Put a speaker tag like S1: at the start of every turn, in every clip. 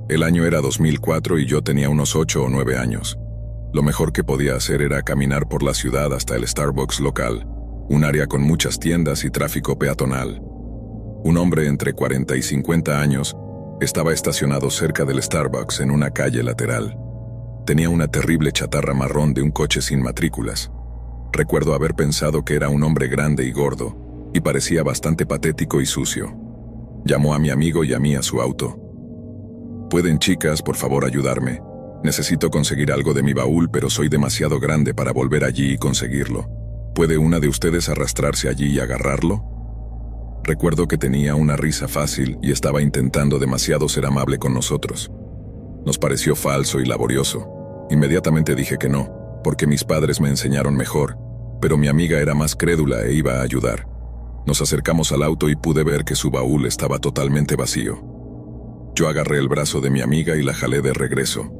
S1: El año era 2004 y yo tenía unos 8 o 9 años. Lo mejor que podía hacer era caminar por la ciudad hasta el Starbucks local, un área con muchas tiendas y tráfico peatonal. Un hombre entre 40 y 50 años estaba estacionado cerca del Starbucks en una calle lateral. Tenía una terrible chatarra marrón de un coche sin matrículas. Recuerdo haber pensado que era un hombre grande y gordo, y parecía bastante patético y sucio. Llamó a mi amigo y a mí a su auto. «¿Pueden, chicas, por favor ayudarme? Necesito conseguir algo de mi baúl, pero soy demasiado grande para volver allí y conseguirlo. ¿Puede una de ustedes arrastrarse allí y agarrarlo?» Recuerdo que tenía una risa fácil y estaba intentando demasiado ser amable con nosotros. Nos pareció falso y laborioso. Inmediatamente dije que no, porque mis padres me enseñaron mejor, pero mi amiga era más crédula e iba a ayudar. Nos acercamos al auto y pude ver que su baúl estaba totalmente vacío. Yo agarré el brazo de mi amiga y la jalé de regreso.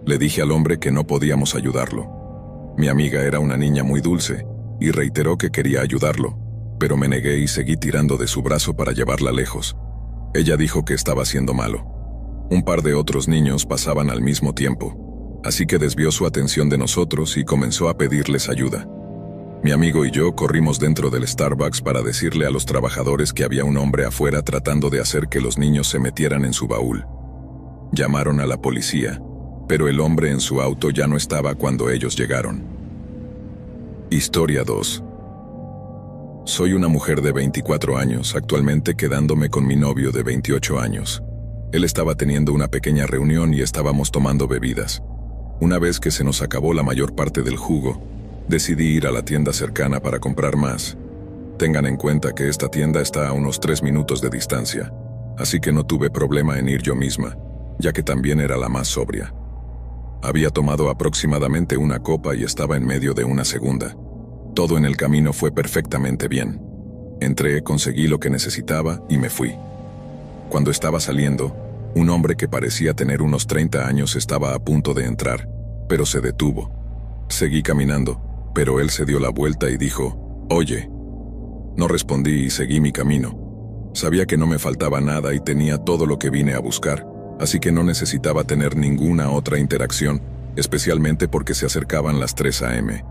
S1: Le dije al hombre que no podíamos ayudarlo. Mi amiga era una niña muy dulce y reiteró que quería ayudarlo, pero me negué y seguí tirando de su brazo para llevarla lejos. Ella dijo que estaba haciendo malo. Un par de otros niños pasaban al mismo tiempo, así que desvió su atención de nosotros y comenzó a pedirles ayuda. Mi amigo y yo corrimos dentro del Starbucks para decirle a los trabajadores que había un hombre afuera tratando de hacer que los niños se metieran en su baúl. Llamaron a la policía, pero el hombre en su auto ya no estaba cuando ellos llegaron. Historia 2. Soy una mujer de 24 años, actualmente quedándome con mi novio de 28 años. Él estaba teniendo una pequeña reunión y estábamos tomando bebidas. Una vez que se nos acabó la mayor parte del jugo, decidí ir a la tienda cercana para comprar más. Tengan en cuenta que esta tienda está a unos 3 minutos de distancia, así que no tuve problema en ir yo misma, ya que también era la más sobria. Había tomado aproximadamente una copa y estaba en medio de una segunda. Todo en el camino fue perfectamente bien. Entré, conseguí lo que necesitaba y me fui. Cuando estaba saliendo, un hombre que parecía tener unos 30 años estaba a punto de entrar, pero se detuvo. Seguí caminando, pero él se dio la vuelta y dijo, «Oye». No respondí y seguí mi camino. Sabía que no me faltaba nada y tenía todo lo que vine a buscar, así que no necesitaba tener ninguna otra interacción, especialmente porque se acercaban las 3 a.m.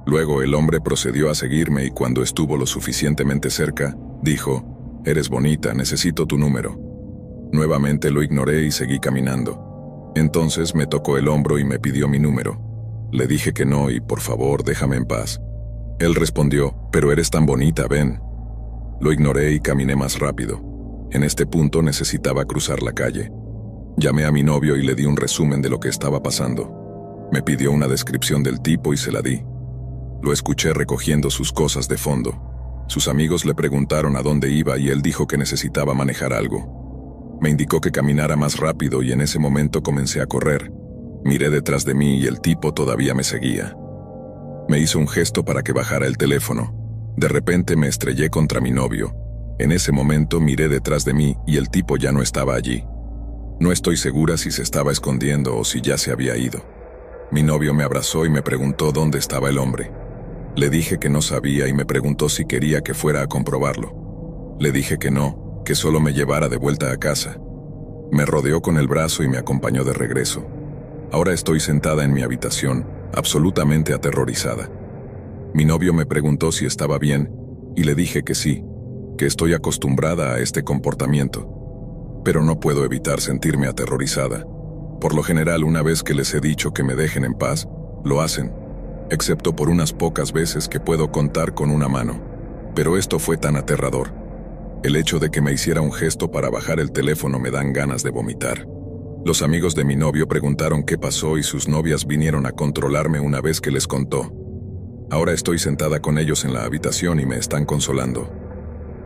S1: Luego el hombre procedió a seguirme y cuando estuvo lo suficientemente cerca, dijo, «Eres bonita, necesito tu número». Nuevamente lo ignoré y seguí caminando. Entonces me tocó el hombro y me pidió mi número. Le dije que no y por favor déjame en paz. Él respondió, «Pero eres tan bonita, ven». Lo ignoré y caminé más rápido. En este punto necesitaba cruzar la calle. Llamé a mi novio y le di un resumen de lo que estaba pasando. Me pidió una descripción del tipo y se la di. Lo escuché recogiendo sus cosas de fondo. Sus amigos le preguntaron a dónde iba y él dijo que necesitaba manejar algo. Me indicó que caminara más rápido y en ese momento comencé a correr. Miré detrás de mí y el tipo todavía me seguía. Me hizo un gesto para que bajara el teléfono. De repente me estrellé contra mi novio. En ese momento miré detrás de mí y el tipo ya no estaba allí. No estoy segura si se estaba escondiendo o si ya se había ido. Mi novio me abrazó y me preguntó dónde estaba el hombre. Le dije que no sabía y me preguntó si quería que fuera a comprobarlo. Le dije que no, que solo me llevara de vuelta a casa. Me rodeó con el brazo y me acompañó de regreso. Ahora estoy sentada en mi habitación, absolutamente aterrorizada. Mi novio me preguntó si estaba bien y le dije que sí, que estoy acostumbrada a este comportamiento. Pero no puedo evitar sentirme aterrorizada. Por lo general, una vez que les he dicho que me dejen en paz, lo hacen, excepto por unas pocas veces que puedo contar con una mano. Pero esto fue tan aterrador. El hecho de que me hiciera un gesto para bajar el teléfono me dan ganas de vomitar. Los amigos de mi novio preguntaron qué pasó y sus novias vinieron a controlarme una vez que les contó. Ahora estoy sentada con ellos en la habitación y me están consolando.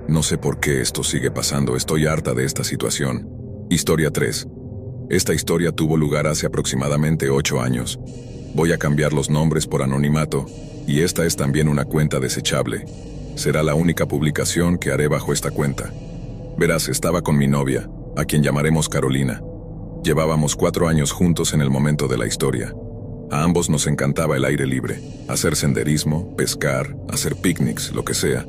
S1: No sé por qué esto sigue pasando, estoy harta de esta situación. Historia 3. Esta historia tuvo lugar hace aproximadamente 8 años. Voy a cambiar los nombres por anonimato, y esta es también una cuenta desechable. Será la única publicación que haré bajo esta cuenta. Verás, estaba con mi novia, a quien llamaremos Carolina. Llevábamos 4 años juntos en el momento de la historia. A ambos nos encantaba el aire libre, hacer senderismo, pescar, hacer picnics, lo que sea.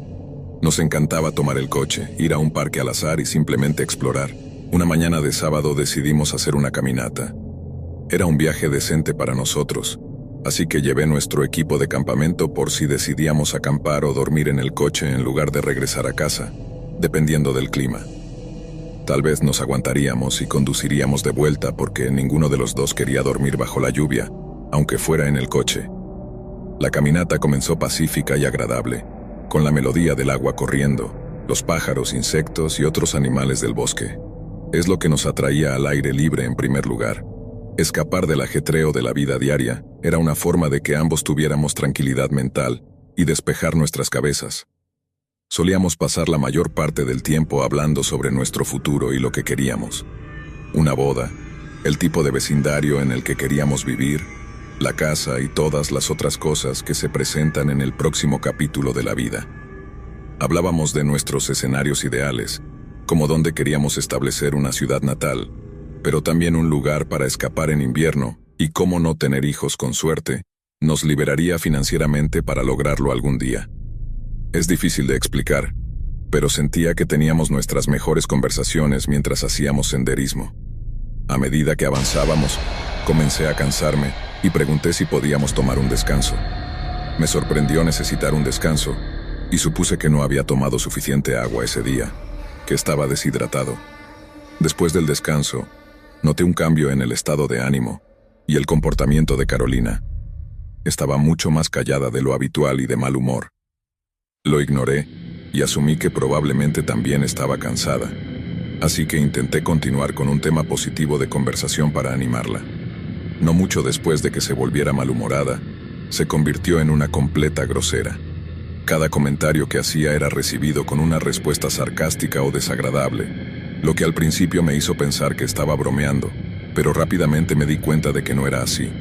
S1: Nos encantaba tomar el coche, ir a un parque al azar y simplemente explorar. Una mañana de sábado decidimos hacer una caminata. Era un viaje decente para nosotros, así que llevé nuestro equipo de campamento por si decidíamos acampar o dormir en el coche en lugar de regresar a casa, dependiendo del clima. Tal vez nos aguantaríamos y conduciríamos de vuelta porque ninguno de los dos quería dormir bajo la lluvia, aunque fuera en el coche. La caminata comenzó pacífica y agradable, con la melodía del agua corriendo, los pájaros, insectos y otros animales del bosque. Es lo que nos atraía al aire libre en primer lugar. Escapar del ajetreo de la vida diaria era una forma de que ambos tuviéramos tranquilidad mental y despejar nuestras cabezas. Solíamos pasar la mayor parte del tiempo hablando sobre nuestro futuro y lo que queríamos. Una boda, el tipo de vecindario en el que queríamos vivir, la casa y todas las otras cosas que se presentan en el próximo capítulo de la vida. Hablábamos de nuestros escenarios ideales, como dónde queríamos establecer una ciudad natal, pero también un lugar para escapar en invierno y cómo no tener hijos con suerte nos liberaría financieramente para lograrlo algún día. Es difícil de explicar, pero sentía que teníamos nuestras mejores conversaciones mientras hacíamos senderismo. A medida que avanzábamos, comencé a cansarme y pregunté si podíamos tomar un descanso. Me sorprendió necesitar un descanso y supuse que no había tomado suficiente agua ese día, que estaba deshidratado. Después del descanso, noté un cambio en el estado de ánimo y el comportamiento de Carolina. Estaba mucho más callada de lo habitual y de mal humor. Lo ignoré y asumí que probablemente también estaba cansada, así que intenté continuar con un tema positivo de conversación para animarla. No mucho después de que se volviera malhumorada, se convirtió en una completa grosera. Cada comentario que hacía era recibido con una respuesta sarcástica o desagradable, lo que al principio me hizo pensar que estaba bromeando, pero rápidamente me di cuenta de que no era así.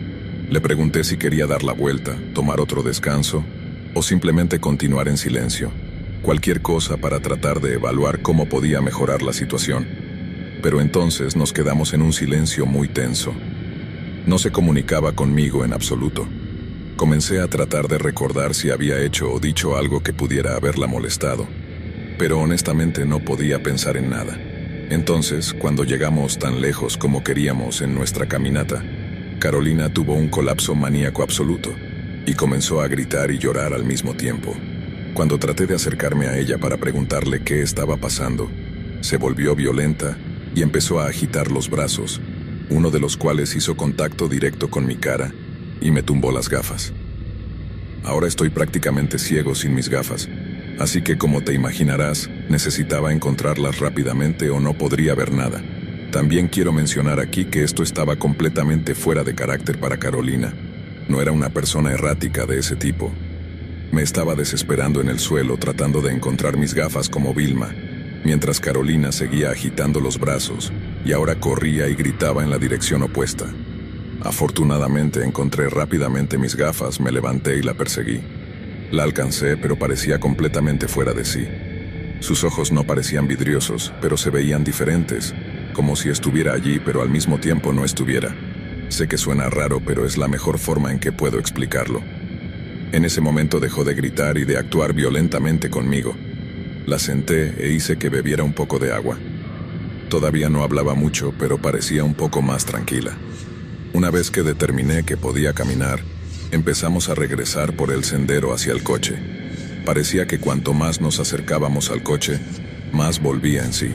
S1: Le pregunté si quería dar la vuelta, tomar otro descanso, o simplemente continuar en silencio. Cualquier cosa para tratar de evaluar cómo podía mejorar la situación. Pero entonces nos quedamos en un silencio muy tenso. No se comunicaba conmigo en absoluto. Comencé a tratar de recordar si había hecho o dicho algo que pudiera haberla molestado, pero honestamente no podía pensar en nada. Entonces, cuando llegamos tan lejos como queríamos en nuestra caminata, Carolina tuvo un colapso maníaco absoluto y comenzó a gritar y llorar al mismo tiempo. Cuando traté de acercarme a ella para preguntarle qué estaba pasando, se volvió violenta y empezó a agitar los brazos, uno de los cuales hizo contacto directo con mi cara y me tumbó las gafas. Ahora estoy prácticamente ciego sin mis gafas, así que como te imaginarás, necesitaba encontrarlas rápidamente o no podría ver nada. También quiero mencionar aquí que esto estaba completamente fuera de carácter para Carolina. No era una persona errática de ese tipo. Me estaba desesperando en el suelo tratando de encontrar mis gafas como Vilma, mientras Carolina seguía agitando los brazos y ahora corría y gritaba en la dirección opuesta. Afortunadamente encontré rápidamente mis gafas, me levanté y la perseguí. La alcancé, pero parecía completamente fuera de sí. Sus ojos no parecían vidriosos, pero se veían diferentes, como si estuviera allí pero al mismo tiempo no estuviera. Sé que suena raro, pero es la mejor forma en que puedo explicarlo. En ese momento dejó de gritar y de actuar violentamente conmigo. La senté e hice que bebiera un poco de agua. Todavía no hablaba mucho, pero parecía un poco más tranquila. Una vez que determiné que podía caminar, empezamos a regresar por el sendero hacia el coche. Parecía que cuanto más nos acercábamos al coche, más volvía en sí.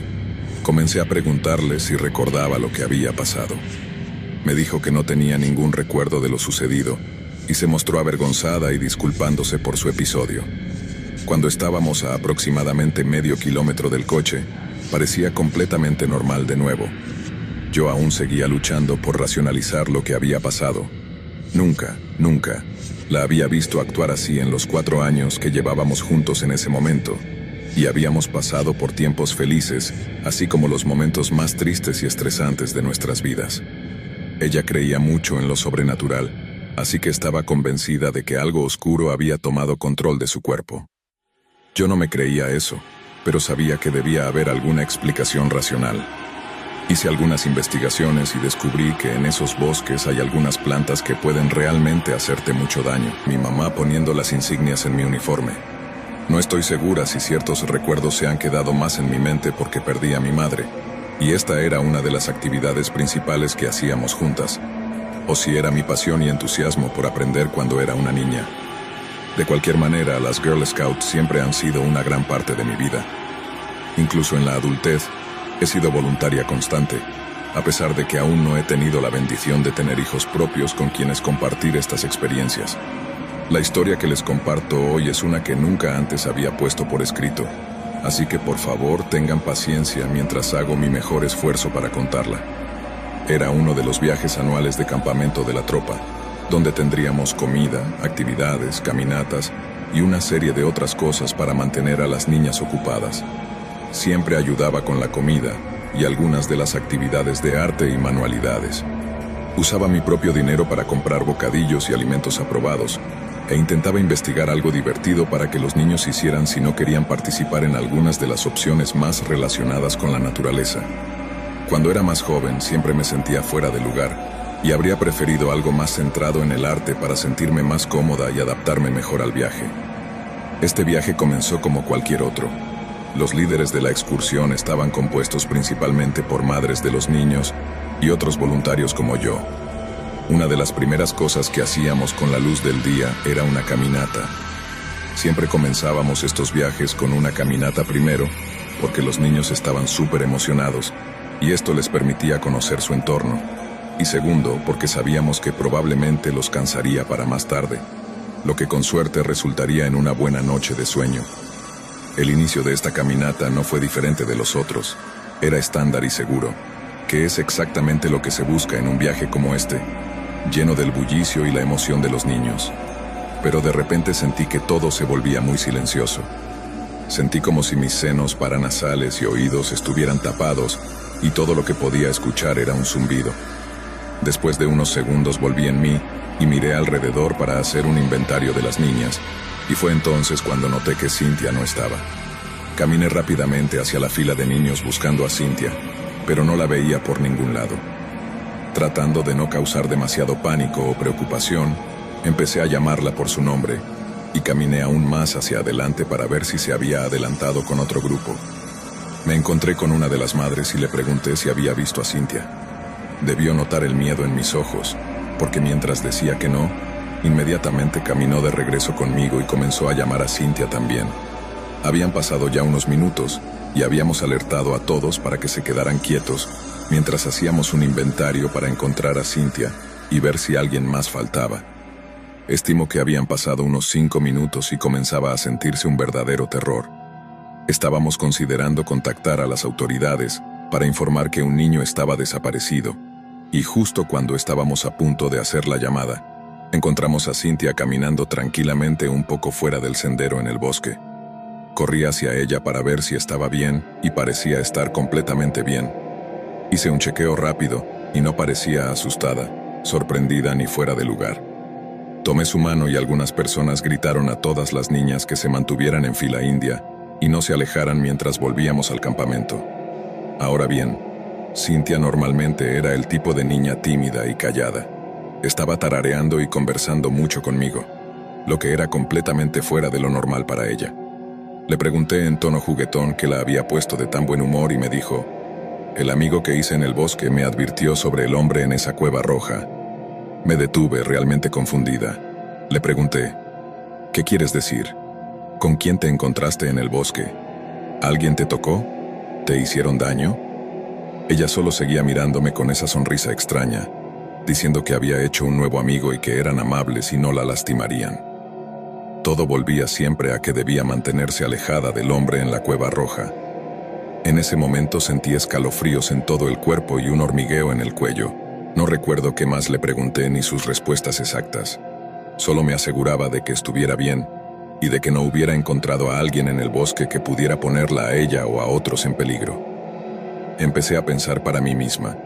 S1: Comencé a preguntarle si recordaba lo que había pasado. Me dijo que no tenía ningún recuerdo de lo sucedido y se mostró avergonzada y disculpándose por su episodio. Cuando estábamos a aproximadamente medio kilómetro del coche, parecía completamente normal de nuevo. Yo aún seguía luchando por racionalizar lo que había pasado. Nunca la había visto actuar así en los 4 años que llevábamos juntos en ese momento, y habíamos pasado por tiempos felices, así como los momentos más tristes y estresantes de nuestras vidas. Ella creía mucho en lo sobrenatural, así que estaba convencida de que algo oscuro había tomado control de su cuerpo. Yo no me creía eso, pero sabía que debía haber alguna explicación racional. Hice algunas investigaciones y descubrí que en esos bosques hay algunas plantas que pueden realmente hacerte mucho daño. Mi mamá poniendo las insignias en mi uniforme. No estoy segura si ciertos recuerdos se han quedado más en mi mente porque perdí a mi madre, Y esta era una de las actividades principales que hacíamos juntas, o si era mi pasión y entusiasmo por aprender cuando era una niña. De cualquier manera, las Girl Scouts siempre han sido una gran parte de mi vida. Incluso en la adultez, he sido voluntaria constante, a pesar de que aún no he tenido la bendición de tener hijos propios con quienes compartir estas experiencias. La historia que les comparto hoy es una que nunca antes había puesto por escrito, así que por favor tengan paciencia mientras hago mi mejor esfuerzo para contarla. Era uno de los viajes anuales de campamento de la tropa, donde tendríamos comida, actividades, caminatas y una serie de otras cosas para mantener a las niñas ocupadas. Siempre ayudaba con la comida y algunas de las actividades de arte y manualidades. Usaba mi propio dinero para comprar bocadillos y alimentos aprobados, e intentaba investigar algo divertido para que los niños hicieran si no querían participar en algunas de las opciones más relacionadas con la naturaleza. Cuando era más joven siempre me sentía fuera de lugar, y habría preferido algo más centrado en el arte para sentirme más cómoda y adaptarme mejor al viaje. Este viaje comenzó como cualquier otro. Los líderes de la excursión estaban compuestos principalmente por madres de los niños y otros voluntarios como yo. Una de las primeras cosas que hacíamos con la luz del día era una caminata. Siempre comenzábamos estos viajes con una caminata primero, porque los niños estaban súper emocionados, y esto les permitía conocer su entorno. Y segundo, porque sabíamos que probablemente los cansaría para más tarde, lo que con suerte resultaría en una buena noche de sueño. El inicio de esta caminata no fue diferente de los otros. Era estándar y seguro, que es exactamente lo que se busca en un viaje como este, lleno del bullicio y la emoción de los niños. Pero de repente sentí que todo se volvía muy silencioso. Sentí como si mis senos paranasales y oídos estuvieran tapados y todo lo que podía escuchar era un zumbido. Después de unos segundos volví en mí y miré alrededor para hacer un inventario de las niñas, y fue entonces cuando noté que Cynthia no estaba. Caminé rápidamente hacia la fila de niños buscando a Cynthia, pero no la veía por ningún lado. Tratando de no causar demasiado pánico o preocupación, empecé a llamarla por su nombre y caminé aún más hacia adelante para ver si se había adelantado con otro grupo. Me encontré con una de las madres y le pregunté si había visto a Cynthia. Debió notar el miedo en mis ojos, porque mientras decía que no, inmediatamente caminó de regreso conmigo y comenzó a llamar a Cynthia también. Habían pasado ya unos minutos y habíamos alertado a todos para que se quedaran quietos mientras hacíamos un inventario para encontrar a Cynthia y ver si alguien más faltaba. Estimo que habían pasado unos 5 minutos y comenzaba a sentirse un verdadero terror. Estábamos considerando contactar a las autoridades para informar que un niño estaba desaparecido, y justo cuando estábamos a punto de hacer la llamada, encontramos a Cynthia caminando tranquilamente un poco fuera del sendero en el bosque. Corrí hacia ella para ver si estaba bien y parecía estar completamente bien. Hice un chequeo rápido y no parecía asustada, sorprendida ni fuera de lugar. Tomé su mano y algunas personas gritaron a todas las niñas que se mantuvieran en fila india y no se alejaran mientras volvíamos al campamento. Ahora bien, Cynthia normalmente era el tipo de niña tímida y callada. Estaba tarareando y conversando mucho conmigo, lo que era completamente fuera de lo normal para ella. Le pregunté en tono juguetón qué la había puesto de tan buen humor y me dijo: «El amigo que hice en el bosque me advirtió sobre el hombre en esa cueva roja». Me detuve realmente confundida. Le pregunté: «¿Qué quieres decir? ¿Con quién te encontraste en el bosque? ¿Alguien te tocó? ¿Te hicieron daño?». Ella solo seguía mirándome con esa sonrisa extraña, diciendo que había hecho un nuevo amigo y que eran amables y no la lastimarían. Todo volvía siempre a que debía mantenerse alejada del hombre en la cueva roja. En ese momento sentí escalofríos en todo el cuerpo y un hormigueo en el cuello. No recuerdo qué más le pregunté ni sus respuestas exactas. Solo me aseguraba de que estuviera bien y de que no hubiera encontrado a alguien en el bosque que pudiera ponerla a ella o a otros en peligro. Empecé a pensar para mí misma.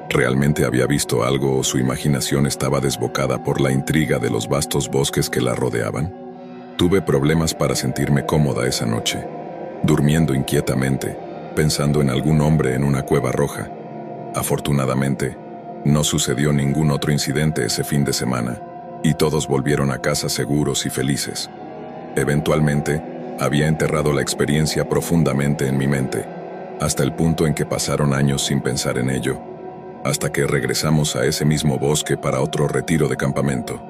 S1: ¿Realmente había visto algo o su imaginación estaba desbocada por la intriga de los vastos bosques que la rodeaban? Tuve problemas para sentirme cómoda esa noche, durmiendo inquietamente, pensando en algún hombre en una cueva roja. Afortunadamente, no sucedió ningún otro incidente ese fin de semana, y todos volvieron a casa seguros y felices. Eventualmente, había enterrado la experiencia profundamente en mi mente. hasta el punto en que pasaron años sin pensar en ello, hasta que regresamos a ese mismo bosque para otro retiro de campamento.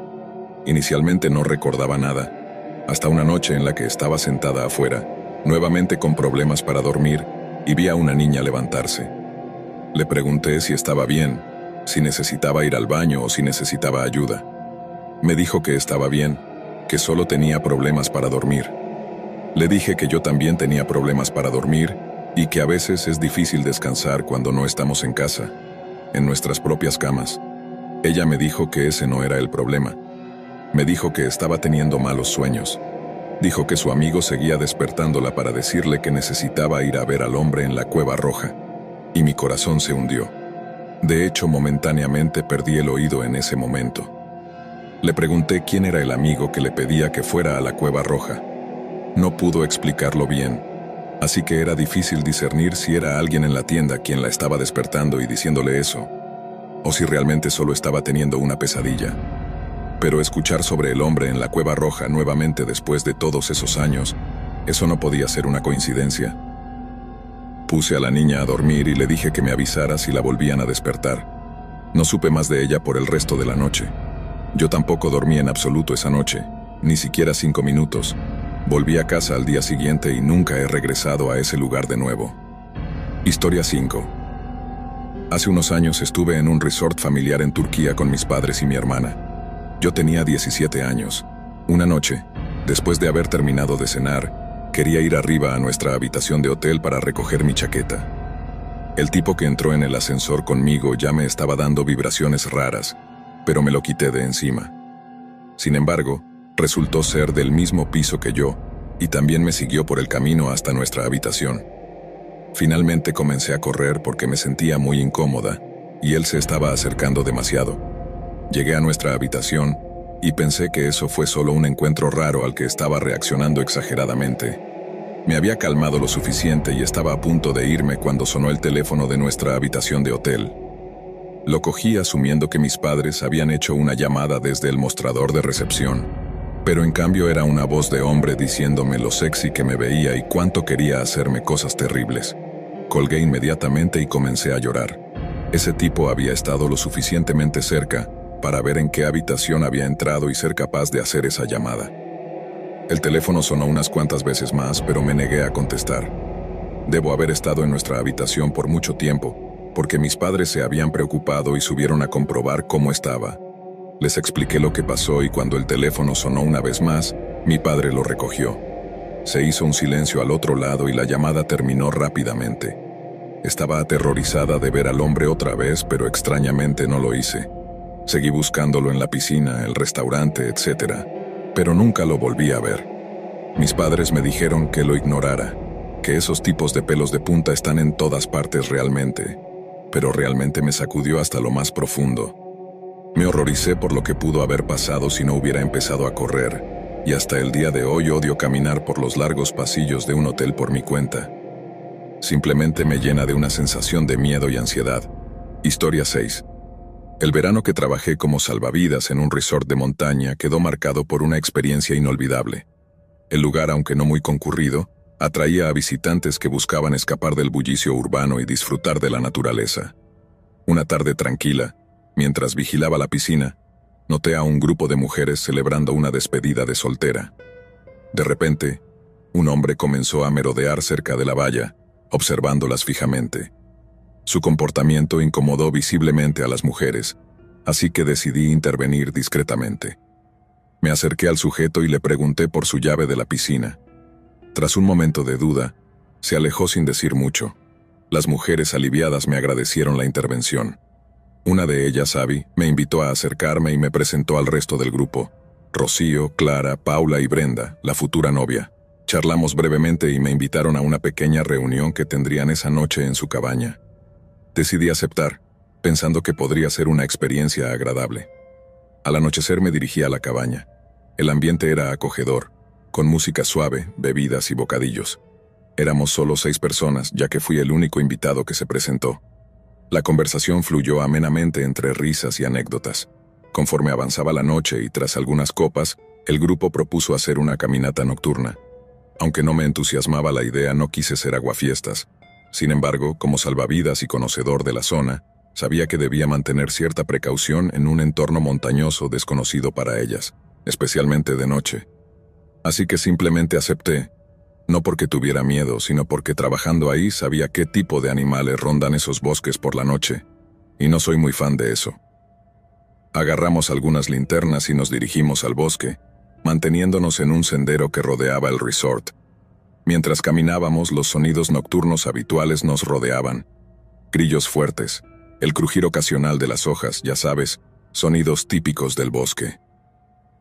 S1: Inicialmente no recordaba nada, hasta una noche en la que estaba sentada afuera, nuevamente con problemas para dormir, y vi a una niña levantarse. Le pregunté si estaba bien, si necesitaba ir al baño o si necesitaba ayuda. Me dijo que estaba bien, que solo tenía problemas para dormir. Le dije que yo también tenía problemas para dormir y que a veces es difícil descansar cuando no estamos en casa, en nuestras propias camas. Ella me dijo que ese no era el problema. Me dijo que estaba teniendo malos sueños. Dijo que su amigo seguía despertándola para decirle que necesitaba ir a ver al hombre en la Cueva Roja. Y mi corazón se hundió. De hecho, momentáneamente perdí el oído en ese momento. Le pregunté quién era el amigo que le pedía que fuera a la Cueva Roja. No pudo explicarlo bien, así que era difícil discernir si era alguien en la tienda quien la estaba despertando y diciéndole eso, o si realmente solo estaba teniendo una pesadilla. Pero escuchar sobre el hombre en la Cueva Roja nuevamente después de todos esos años, eso no podía ser una coincidencia. Puse a la niña a dormir y le dije que me avisara si la volvían a despertar. No supe más de ella por el resto de la noche. Yo tampoco dormí en absoluto esa noche, ni siquiera 5 minutos. Volví a casa al día siguiente y nunca he regresado a ese lugar de nuevo. Historia 5. Hace unos años estuve en un resort familiar en Turquía con mis padres y mi hermana. Yo tenía 17 años. Una noche, después de haber terminado de cenar, quería ir arriba a nuestra habitación de hotel para recoger mi chaqueta. El tipo que entró en el ascensor conmigo ya me estaba dando vibraciones raras, pero me lo quité de encima. Sin embargo, resultó ser del mismo piso que yo, y también me siguió por el camino hasta nuestra habitación. Finalmente comencé a correr porque me sentía muy incómoda, y él se estaba acercando demasiado. Llegué a nuestra habitación, y pensé que eso fue solo un encuentro raro al que estaba reaccionando exageradamente. Me había calmado lo suficiente y estaba a punto de irme cuando sonó el teléfono de nuestra habitación de hotel. Lo cogí asumiendo que mis padres habían hecho una llamada desde el mostrador de recepción, pero en cambio era una voz de hombre diciéndome lo sexy que me veía y cuánto quería hacerme cosas terribles. Colgué inmediatamente y comencé a llorar. Ese tipo había estado lo suficientemente cerca para ver en qué habitación había entrado y ser capaz de hacer esa llamada. El teléfono sonó unas cuantas veces más, pero me negué a contestar. Debo haber estado en nuestra habitación por mucho tiempo, porque mis padres se habían preocupado y subieron a comprobar cómo estaba. Les expliqué lo que pasó y cuando el teléfono sonó una vez más, mi padre lo recogió. Se hizo un silencio al otro lado y la llamada terminó rápidamente. Estaba aterrorizada de ver al hombre otra vez, pero extrañamente no lo hice. Seguí buscándolo en la piscina, el restaurante, etc., pero nunca lo volví a ver. Mis padres me dijeron que lo ignorara, que esos tipos de pelos de punta están en todas partes realmente, pero realmente me sacudió hasta lo más profundo. Me horroricé por lo que pudo haber pasado si no hubiera empezado a correr, y hasta el día de hoy odio caminar por los largos pasillos de un hotel por mi cuenta. Simplemente me llena de una sensación de miedo y ansiedad. Historia 6. El verano que trabajé como salvavidas en un resort de montaña quedó marcado por una experiencia inolvidable. El lugar, aunque no muy concurrido, atraía a visitantes que buscaban escapar del bullicio urbano y disfrutar de la naturaleza. Una tarde tranquila, mientras vigilaba la piscina, noté a un grupo de mujeres celebrando una despedida de soltera. De repente, un hombre comenzó a merodear cerca de la valla, observándolas fijamente. Su comportamiento incomodó visiblemente a las mujeres, así que decidí intervenir discretamente. Me acerqué al sujeto y le pregunté por su llave de la piscina. Tras un momento de duda, se alejó sin decir mucho. Las mujeres aliviadas me agradecieron la intervención. Una de ellas, Abby, me invitó a acercarme y me presentó al resto del grupo. Rocío, Clara, Paula y Brenda, la futura novia. Charlamos brevemente y me invitaron a una pequeña reunión que tendrían esa noche en su cabaña. Decidí aceptar, pensando que podría ser una experiencia agradable. Al anochecer me dirigí a la cabaña. El ambiente era acogedor, con música suave, bebidas y bocadillos. Éramos solo 6 personas, ya que fui el único invitado que se presentó. La conversación fluyó amenamente entre risas y anécdotas. Conforme avanzaba la noche y tras algunas copas, el grupo propuso hacer una caminata nocturna. Aunque no me entusiasmaba la idea, no quise ser aguafiestas, Sin embargo, como salvavidas y conocedor de la zona, sabía que debía mantener cierta precaución en un entorno montañoso desconocido para ellas, especialmente de noche. Así que simplemente acepté, no porque tuviera miedo, sino porque trabajando ahí sabía qué tipo de animales rondan esos bosques por la noche, y no soy muy fan de eso. Agarramos algunas linternas y nos dirigimos al bosque, manteniéndonos en un sendero que rodeaba el resort. Mientras caminábamos, los sonidos nocturnos habituales nos rodeaban. Grillos fuertes, el crujir ocasional de las hojas, ya sabes, sonidos típicos del bosque.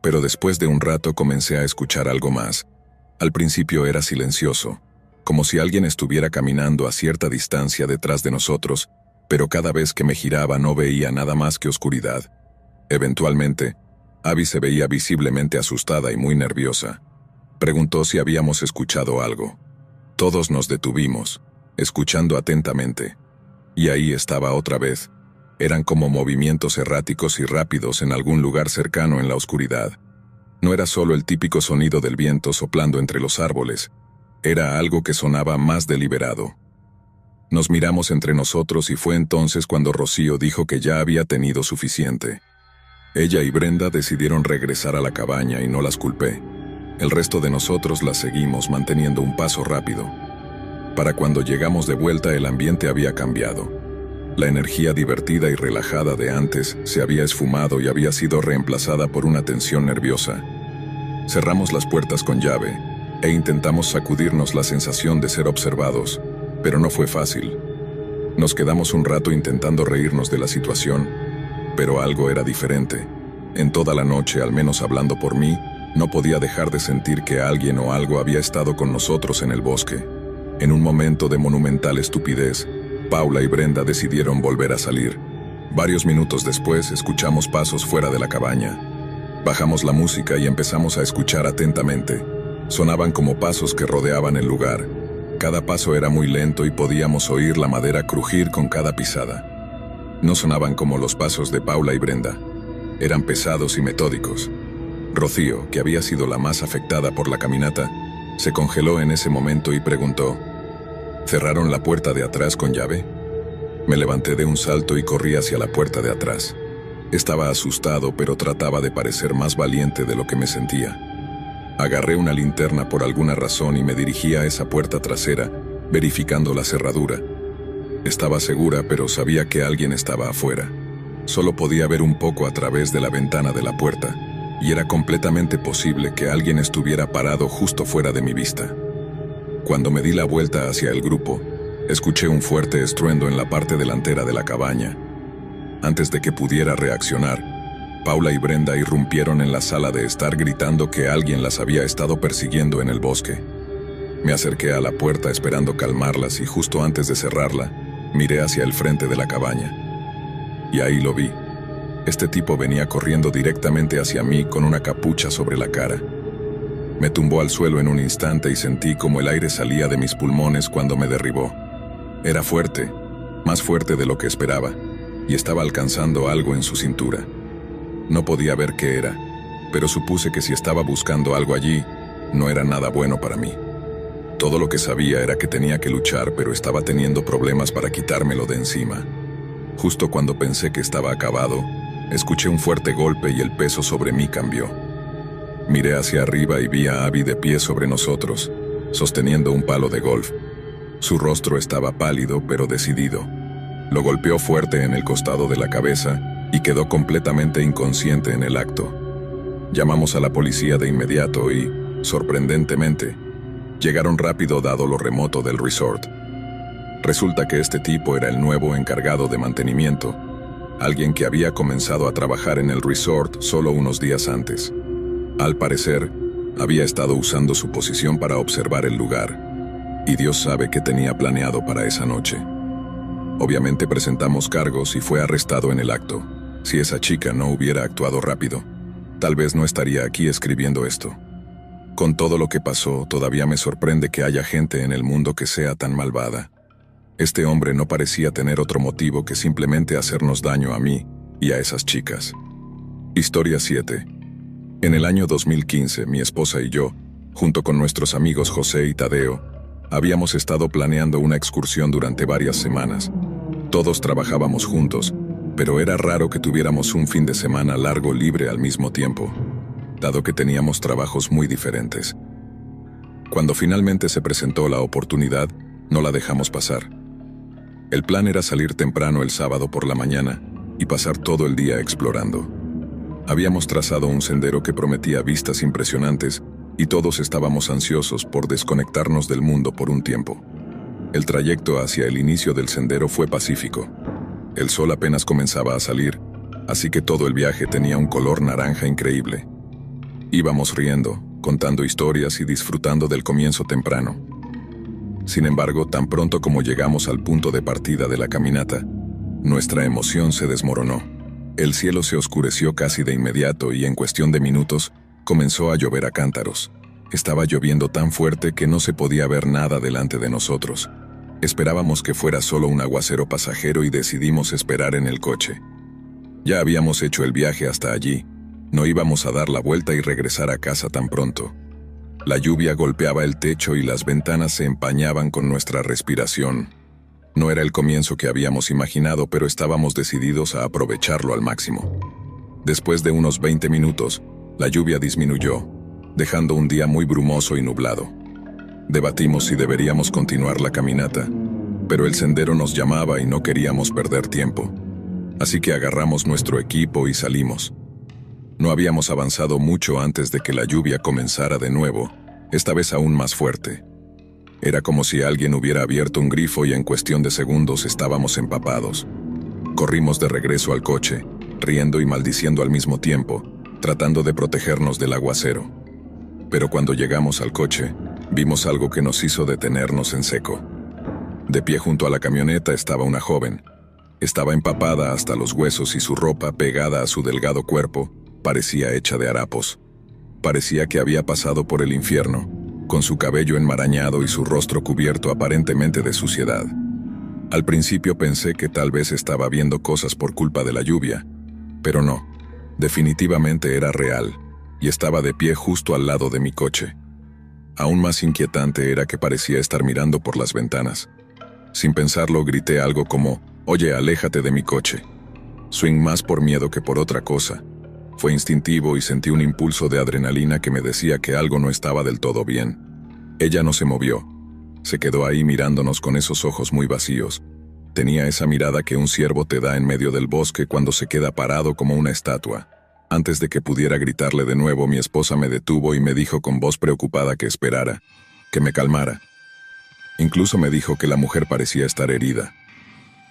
S1: Pero después de un rato comencé a escuchar algo más. Al principio era silencioso, como si alguien estuviera caminando a cierta distancia detrás de nosotros, pero cada vez que me giraba no veía nada más que oscuridad. Eventualmente, Abby se veía visiblemente asustada y muy nerviosa. Preguntó si habíamos escuchado algo. Todos nos detuvimos, escuchando atentamente. Y ahí estaba otra vez. Eran como movimientos erráticos y rápidos en algún lugar cercano en la oscuridad. No era solo el típico sonido del viento soplando entre los árboles, era algo que sonaba más deliberado. Nos miramos entre nosotros y fue entonces cuando Rocío dijo que ya había tenido suficiente. Ella y Brenda decidieron regresar a la cabaña y no las culpé. El resto de nosotros las seguimos manteniendo un paso rápido. Para cuando llegamos de vuelta el ambiente había cambiado. La energía divertida y relajada de antes se había esfumado y había sido reemplazada por una tensión nerviosa. Cerramos las puertas con llave e intentamos sacudirnos la sensación de ser observados, pero no fue fácil. Nos quedamos un rato intentando reírnos de la situación, pero algo era diferente. En toda la noche, al menos hablando por mí, no podía dejar de sentir que alguien o algo había estado con nosotros en el bosque. En un momento de monumental estupidez, Paula y Brenda decidieron volver a salir. Varios minutos después, escuchamos pasos fuera de la cabaña. Bajamos la música y empezamos a escuchar atentamente. Sonaban como pasos que rodeaban el lugar. Cada paso era muy lento y podíamos oír la madera crujir con cada pisada. No sonaban como los pasos de Paula y Brenda. Eran pesados y metódicos. Rocío, que había sido la más afectada por la caminata, se congeló en ese momento y preguntó: ¿cerraron la puerta de atrás con llave? Me levanté de un salto y corrí hacia la puerta de atrás. Estaba asustado, pero trataba de parecer más valiente de lo que me sentía. Agarré una linterna por alguna razón y me dirigí a esa puerta trasera, verificando la cerradura. Estaba segura, pero sabía que alguien estaba afuera. Solo podía ver un poco a través de la ventana de la puerta, y era completamente posible que alguien estuviera parado justo fuera de mi vista. Cuando me di la vuelta hacia el grupo, escuché un fuerte estruendo en la parte delantera de la cabaña. Antes de que pudiera reaccionar, Paula y Brenda irrumpieron en la sala de estar gritando que alguien las había estado persiguiendo en el bosque. Me acerqué a la puerta esperando calmarlas y justo antes de cerrarla, miré hacia el frente de la cabaña. Y ahí lo vi. Este tipo venía corriendo directamente hacia mí con una capucha sobre la cara. Me tumbó al suelo en un instante y sentí como el aire salía de mis pulmones cuando me derribó. Era fuerte, más fuerte de lo que esperaba, y estaba alcanzando algo en su cintura. No podía ver qué era, pero supuse que si estaba buscando algo allí, no era nada bueno para mí. Todo lo que sabía era que tenía que luchar, pero estaba teniendo problemas para quitármelo de encima. Justo cuando pensé que estaba acabado, escuché un fuerte golpe y el peso sobre mí cambió. Miré hacia arriba y vi a Abby de pie sobre nosotros, sosteniendo un palo de golf. Su rostro estaba pálido pero decidido. Lo golpeó fuerte en el costado de la cabeza y quedó completamente inconsciente en el acto. Llamamos a la policía de inmediato y, sorprendentemente, llegaron rápido dado lo remoto del resort. Resulta que este tipo era el nuevo encargado de mantenimiento, alguien que había comenzado a trabajar en el resort solo unos días antes. Al parecer, había estado usando su posición para observar el lugar, y Dios sabe qué tenía planeado para esa noche. Obviamente presentamos cargos y fue arrestado en el acto. Si esa chica no hubiera actuado rápido, tal vez no estaría aquí escribiendo esto. Con todo lo que pasó, todavía me sorprende que haya gente en el mundo que sea tan malvada. Este hombre no parecía tener otro motivo que simplemente hacernos daño a mí y a esas chicas. Historia 7. En el año 2015, mi esposa y yo, junto con nuestros amigos José y Tadeo, Habíamos estado planeando una excursión durante varias semanas. Todos trabajábamos juntos, pero era raro que tuviéramos un fin de semana largo libre al mismo tiempo, dado que teníamos trabajos muy diferentes. Cuando finalmente se presentó la oportunidad, no la dejamos pasar. El plan era salir temprano el sábado por la mañana y pasar todo el día explorando. Habíamos trazado un sendero que prometía vistas impresionantes y todos estábamos ansiosos por desconectarnos del mundo por un tiempo. El trayecto hacia el inicio del sendero fue pacífico. El sol apenas comenzaba a salir, así que todo el viaje tenía un color naranja increíble. Íbamos riendo, contando historias y disfrutando del comienzo temprano. Sin embargo, tan pronto como llegamos al punto de partida de la caminata, nuestra emoción se desmoronó. El cielo se oscureció casi de inmediato y en cuestión de minutos comenzó a llover a cántaros. Estaba lloviendo tan fuerte que no se podía ver nada delante de nosotros. Esperábamos que fuera solo un aguacero pasajero y decidimos esperar en el coche. Ya habíamos hecho el viaje hasta allí. No íbamos a dar la vuelta y regresar a casa tan pronto. La lluvia golpeaba el techo y las ventanas se empañaban con nuestra respiración. No era el comienzo que habíamos imaginado, pero estábamos decididos a aprovecharlo al máximo. Después de unos 20 minutos, la lluvia disminuyó, dejando un día muy brumoso y nublado. Debatimos si deberíamos continuar la caminata, pero el sendero nos llamaba y no queríamos perder tiempo. Así que agarramos nuestro equipo y salimos. No habíamos avanzado mucho antes de que la lluvia comenzara de nuevo, esta vez aún más fuerte. Era como si alguien hubiera abierto un grifo y en cuestión de segundos estábamos empapados. Corrimos de regreso al coche, riendo y maldiciendo al mismo tiempo, tratando de protegernos del aguacero. Pero cuando llegamos al coche, vimos algo que nos hizo detenernos en seco. De pie junto a la camioneta estaba una joven. Estaba empapada hasta los huesos y su ropa, pegada a su delgado cuerpo, parecía hecha de harapos. Parecía que había pasado por el infierno, con su cabello enmarañado y su rostro cubierto aparentemente de suciedad. Al principio pensé que tal vez estaba viendo cosas por culpa de la lluvia, pero no. Definitivamente era real, y estaba de pie justo al lado de mi coche. Aún más inquietante era que parecía estar mirando por las ventanas. Sin pensarlo, grité algo como, «Oye, aléjate de mi coche». Swing más por miedo que por otra cosa. Fue instintivo y sentí un impulso de adrenalina que me decía que algo no estaba del todo bien. Ella no se movió. Se quedó ahí mirándonos con esos ojos muy vacíos. Tenía esa mirada que un ciervo te da en medio del bosque cuando se queda parado como una estatua. Antes de que pudiera gritarle de nuevo, mi esposa me detuvo y me dijo con voz preocupada que esperara, que me calmara. Incluso me dijo que la mujer parecía estar herida.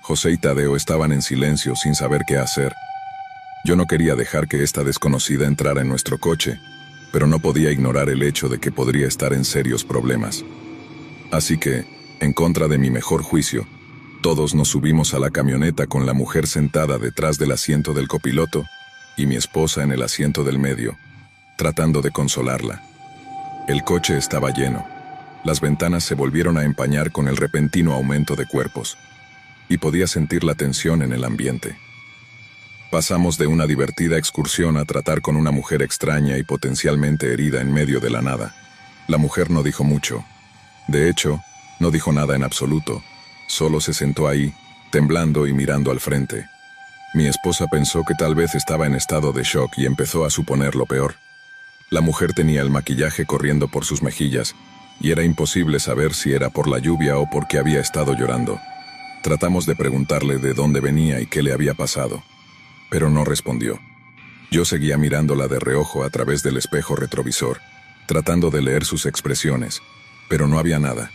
S1: José y Tadeo estaban en silencio sin saber qué hacer. Yo no quería dejar que esta desconocida entrara en nuestro coche, pero no podía ignorar el hecho de que podría estar en serios problemas. Así que, en contra de mi mejor juicio, todos nos subimos a la camioneta con la mujer sentada detrás del asiento del copiloto y mi esposa en el asiento del medio, tratando de consolarla. El coche estaba lleno. Las ventanas se volvieron a empañar con el repentino aumento de cuerpos, y podía sentir la tensión en el ambiente. Pasamos de una divertida excursión a tratar con una mujer extraña y potencialmente herida en medio de la nada. La mujer no dijo mucho. De hecho, no dijo nada en absoluto. Solo se sentó ahí, temblando y mirando al frente. Mi esposa pensó que tal vez estaba en estado de shock y empezó a suponer lo peor. La mujer tenía el maquillaje corriendo por sus mejillas, y era imposible saber si era por la lluvia o porque había estado llorando. Tratamos de preguntarle de dónde venía y qué le había pasado, pero no respondió. Yo seguía mirándola de reojo a través del espejo retrovisor, tratando de leer sus expresiones, pero no había nada.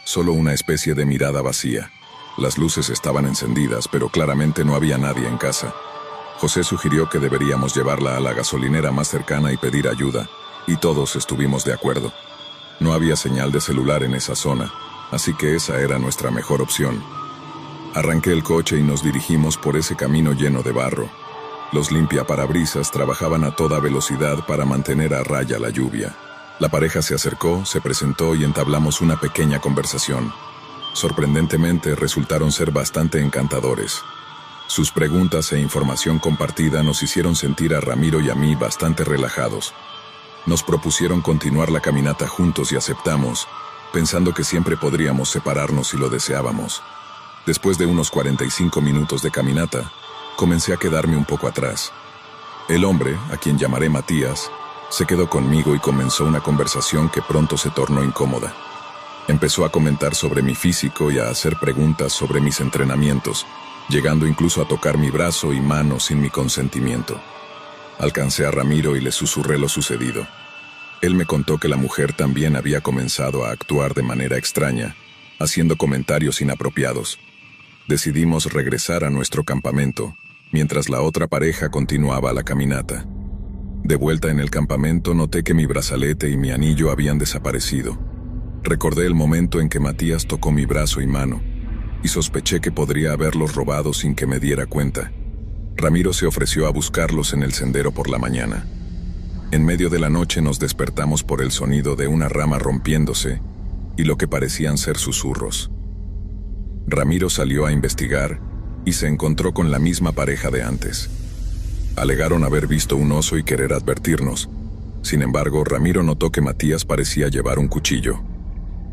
S1: Solo una especie de mirada vacía. Las luces estaban encendidas, pero claramente no había nadie en casa. José sugirió que deberíamos llevarla a la gasolinera más cercana y pedir ayuda, y todos estuvimos de acuerdo. No había señal de celular en esa zona, así que esa era nuestra mejor opción. Arranqué el coche y nos dirigimos por ese camino lleno de barro. Los limpiaparabrisas trabajaban a toda velocidad para mantener a raya la lluvia. La pareja se acercó, se presentó y entablamos una pequeña conversación. Sorprendentemente, resultaron ser bastante encantadores. Sus preguntas e información compartida nos hicieron sentir a Ramiro y a mí bastante relajados. Nos propusieron continuar la caminata juntos y aceptamos, pensando que siempre podríamos separarnos si lo deseábamos. Después de unos 45 minutos de caminata, comencé a quedarme un poco atrás. El hombre, a quien llamaré Matías, se quedó conmigo y comenzó una conversación que pronto se tornó incómoda. Empezó a comentar sobre mi físico y a hacer preguntas sobre mis entrenamientos, llegando incluso a tocar mi brazo y mano sin mi consentimiento. Alcancé a Ramiro y le susurré lo sucedido. Él me contó que la mujer también había comenzado a actuar de manera extraña, haciendo comentarios inapropiados. Decidimos regresar a nuestro campamento, mientras la otra pareja continuaba la caminata. De vuelta en el campamento noté que mi brazalete y mi anillo habían desaparecido. Recordé el momento en que Matías tocó mi brazo y mano, y sospeché que podría haberlos robado sin que me diera cuenta. Ramiro se ofreció a buscarlos en el sendero por la mañana. En medio de la noche nos despertamos por el sonido de una rama rompiéndose y lo que parecían ser susurros. Ramiro salió a investigar y se encontró con la misma pareja de antes. Alegaron haber visto un oso y querer advertirnos. Sin embargo, Ramiro notó que Matías parecía llevar un cuchillo.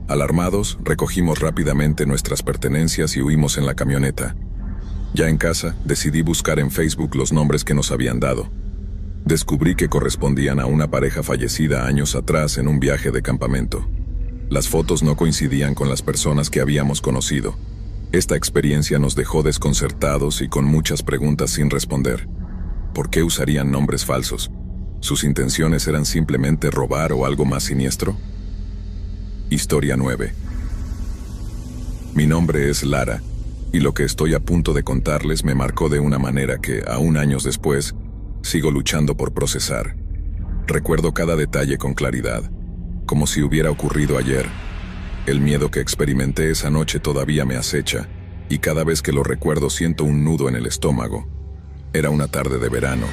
S1: Alarmados, recogimos rápidamente nuestras pertenencias y huimos en la camioneta. Ya en casa, decidí buscar en Facebook los nombres que nos habían dado. Descubrí que correspondían a una pareja fallecida años atrás en un viaje de campamento. Las fotos no coincidían con las personas que habíamos conocido. Esta experiencia nos dejó desconcertados y con muchas preguntas sin responder. ¿Por qué usarían nombres falsos? ¿Sus intenciones eran simplemente robar o algo más siniestro? Historia 9. Mi nombre es Lara, y lo que estoy a punto de contarles me marcó de una manera que, aún años después, sigo luchando por procesar. Recuerdo cada detalle con claridad, como si hubiera ocurrido ayer. El miedo que experimenté esa noche todavía me acecha, y cada vez que lo recuerdo siento un nudo en el estómago. Era una tarde de verano.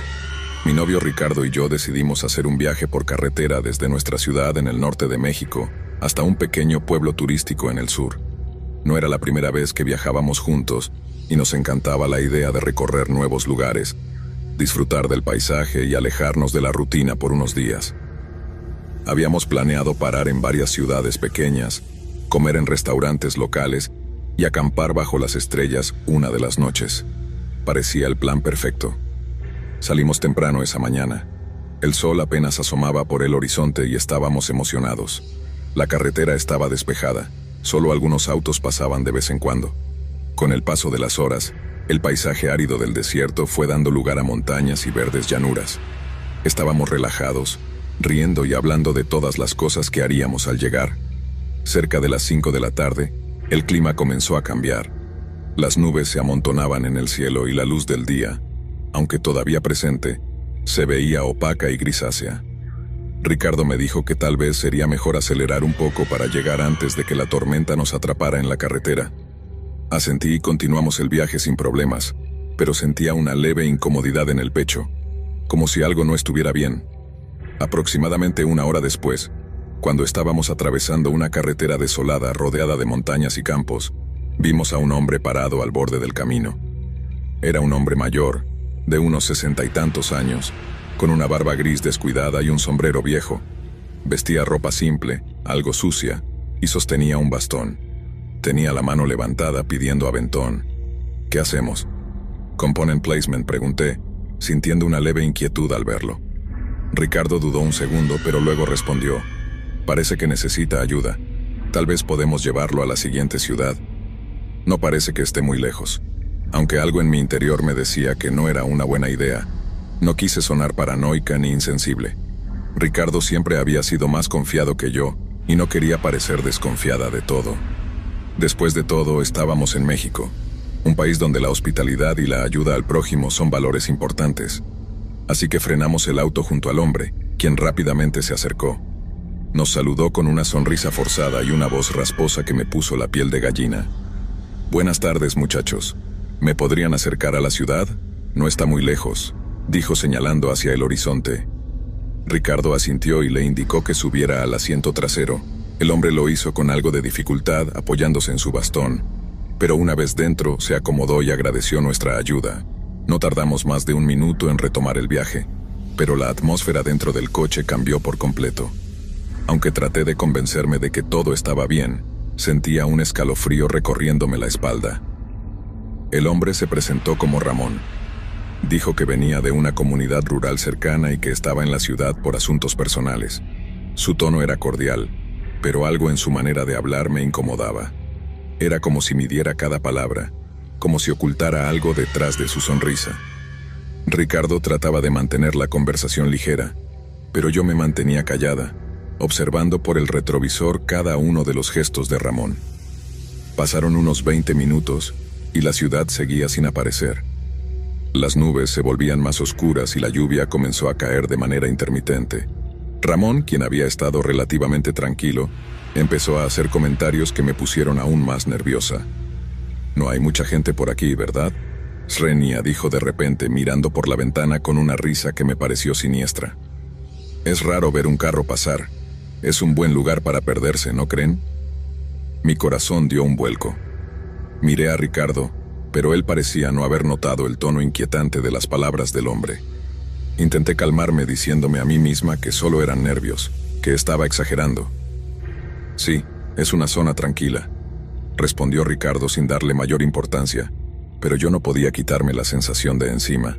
S1: Mi novio Ricardo y yo decidimos hacer un viaje por carretera desde nuestra ciudad en el norte de México hasta un pequeño pueblo turístico en el sur. No era la primera vez que viajábamos juntos, y nos encantaba la idea de recorrer nuevos lugares, disfrutar del paisaje y alejarnos de la rutina por unos días. Habíamos planeado parar en varias ciudades pequeñas, comer en restaurantes locales y acampar bajo las estrellas una de las noches. Parecía el plan perfecto. Salimos temprano esa mañana. El sol apenas asomaba por el horizonte y estábamos emocionados. La carretera estaba despejada, solo algunos autos pasaban de vez en cuando. Con el paso de las horas, el paisaje árido del desierto fue dando lugar a montañas y verdes llanuras. Estábamos relajados, riendo y hablando de todas las cosas que haríamos al llegar. Cerca de las 5 de la tarde, el clima comenzó a cambiar. Las nubes se amontonaban en el cielo y la luz del día, aunque todavía presente, se veía opaca y grisácea. Ricardo me dijo que tal vez sería mejor acelerar un poco para llegar antes de que la tormenta nos atrapara en la carretera. Asentí y continuamos el viaje sin problemas, pero sentía una leve incomodidad en el pecho, como si algo no estuviera bien. Aproximadamente una hora después, cuando estábamos atravesando una carretera desolada rodeada de montañas y campos, vimos a un hombre parado al borde del camino. Era un hombre mayor, de unos 60 y tantos años, con una barba gris descuidada y un sombrero viejo. Vestía ropa simple, algo sucia, y sostenía un bastón. Tenía la mano levantada pidiendo aventón. ¿Qué hacemos? ¿Component placement?, pregunté, sintiendo una leve inquietud al verlo. Ricardo dudó un segundo, pero luego respondió: «Parece que necesita ayuda. Tal vez podemos llevarlo a la siguiente ciudad. No parece que esté muy lejos». Aunque algo en mi interior me decía que no era una buena idea, no quise sonar paranoica ni insensible. Ricardo siempre había sido más confiado que yo, y no quería parecer desconfiada de todo. Después de todo, estábamos en México, un país donde la hospitalidad y la ayuda al prójimo son valores importantes. Así que frenamos el auto junto al hombre, quien rápidamente se acercó. Nos saludó con una sonrisa forzada y una voz rasposa que me puso la piel de gallina. «Buenas tardes, muchachos. ¿Me podrían acercar a la ciudad? No está muy lejos», dijo señalando hacia el horizonte. Ricardo asintió y le indicó que subiera al asiento trasero. El hombre lo hizo con algo de dificultad, apoyándose en su bastón, pero una vez dentro se acomodó y agradeció nuestra ayuda. No tardamos más de un minuto en retomar el viaje, pero la atmósfera dentro del coche cambió por completo. Aunque traté de convencerme de que todo estaba bien, sentía un escalofrío recorriéndome la espalda. El hombre se presentó como Ramón. Dijo que venía de una comunidad rural cercana y que estaba en la ciudad por asuntos personales. Su tono era cordial, pero algo en su manera de hablar me incomodaba. Era como si midiera cada palabra, como si ocultara algo detrás de su sonrisa. Ricardo trataba de mantener la conversación ligera, pero yo me mantenía callada, observando por el retrovisor cada uno de los gestos de Ramón. Pasaron unos 20 minutos y la ciudad seguía sin aparecer. Las nubes se volvían más oscuras y la lluvia comenzó a caer de manera intermitente. Ramón, quien había estado relativamente tranquilo, empezó a hacer comentarios que me pusieron aún más nerviosa. «No hay mucha gente por aquí, ¿verdad?», Srenia dijo de repente, mirando por la ventana con una risa que me pareció siniestra. «Es raro ver un carro pasar. Es un buen lugar para perderse, ¿no creen?». Mi corazón dio un vuelco. Miré a Ricardo, pero él parecía no haber notado el tono inquietante de las palabras del hombre. Intenté calmarme diciéndome a mí misma que solo eran nervios, que estaba exagerando. «Sí, es una zona tranquila», respondió Ricardo sin darle mayor importancia, pero yo no podía quitarme la sensación de encima.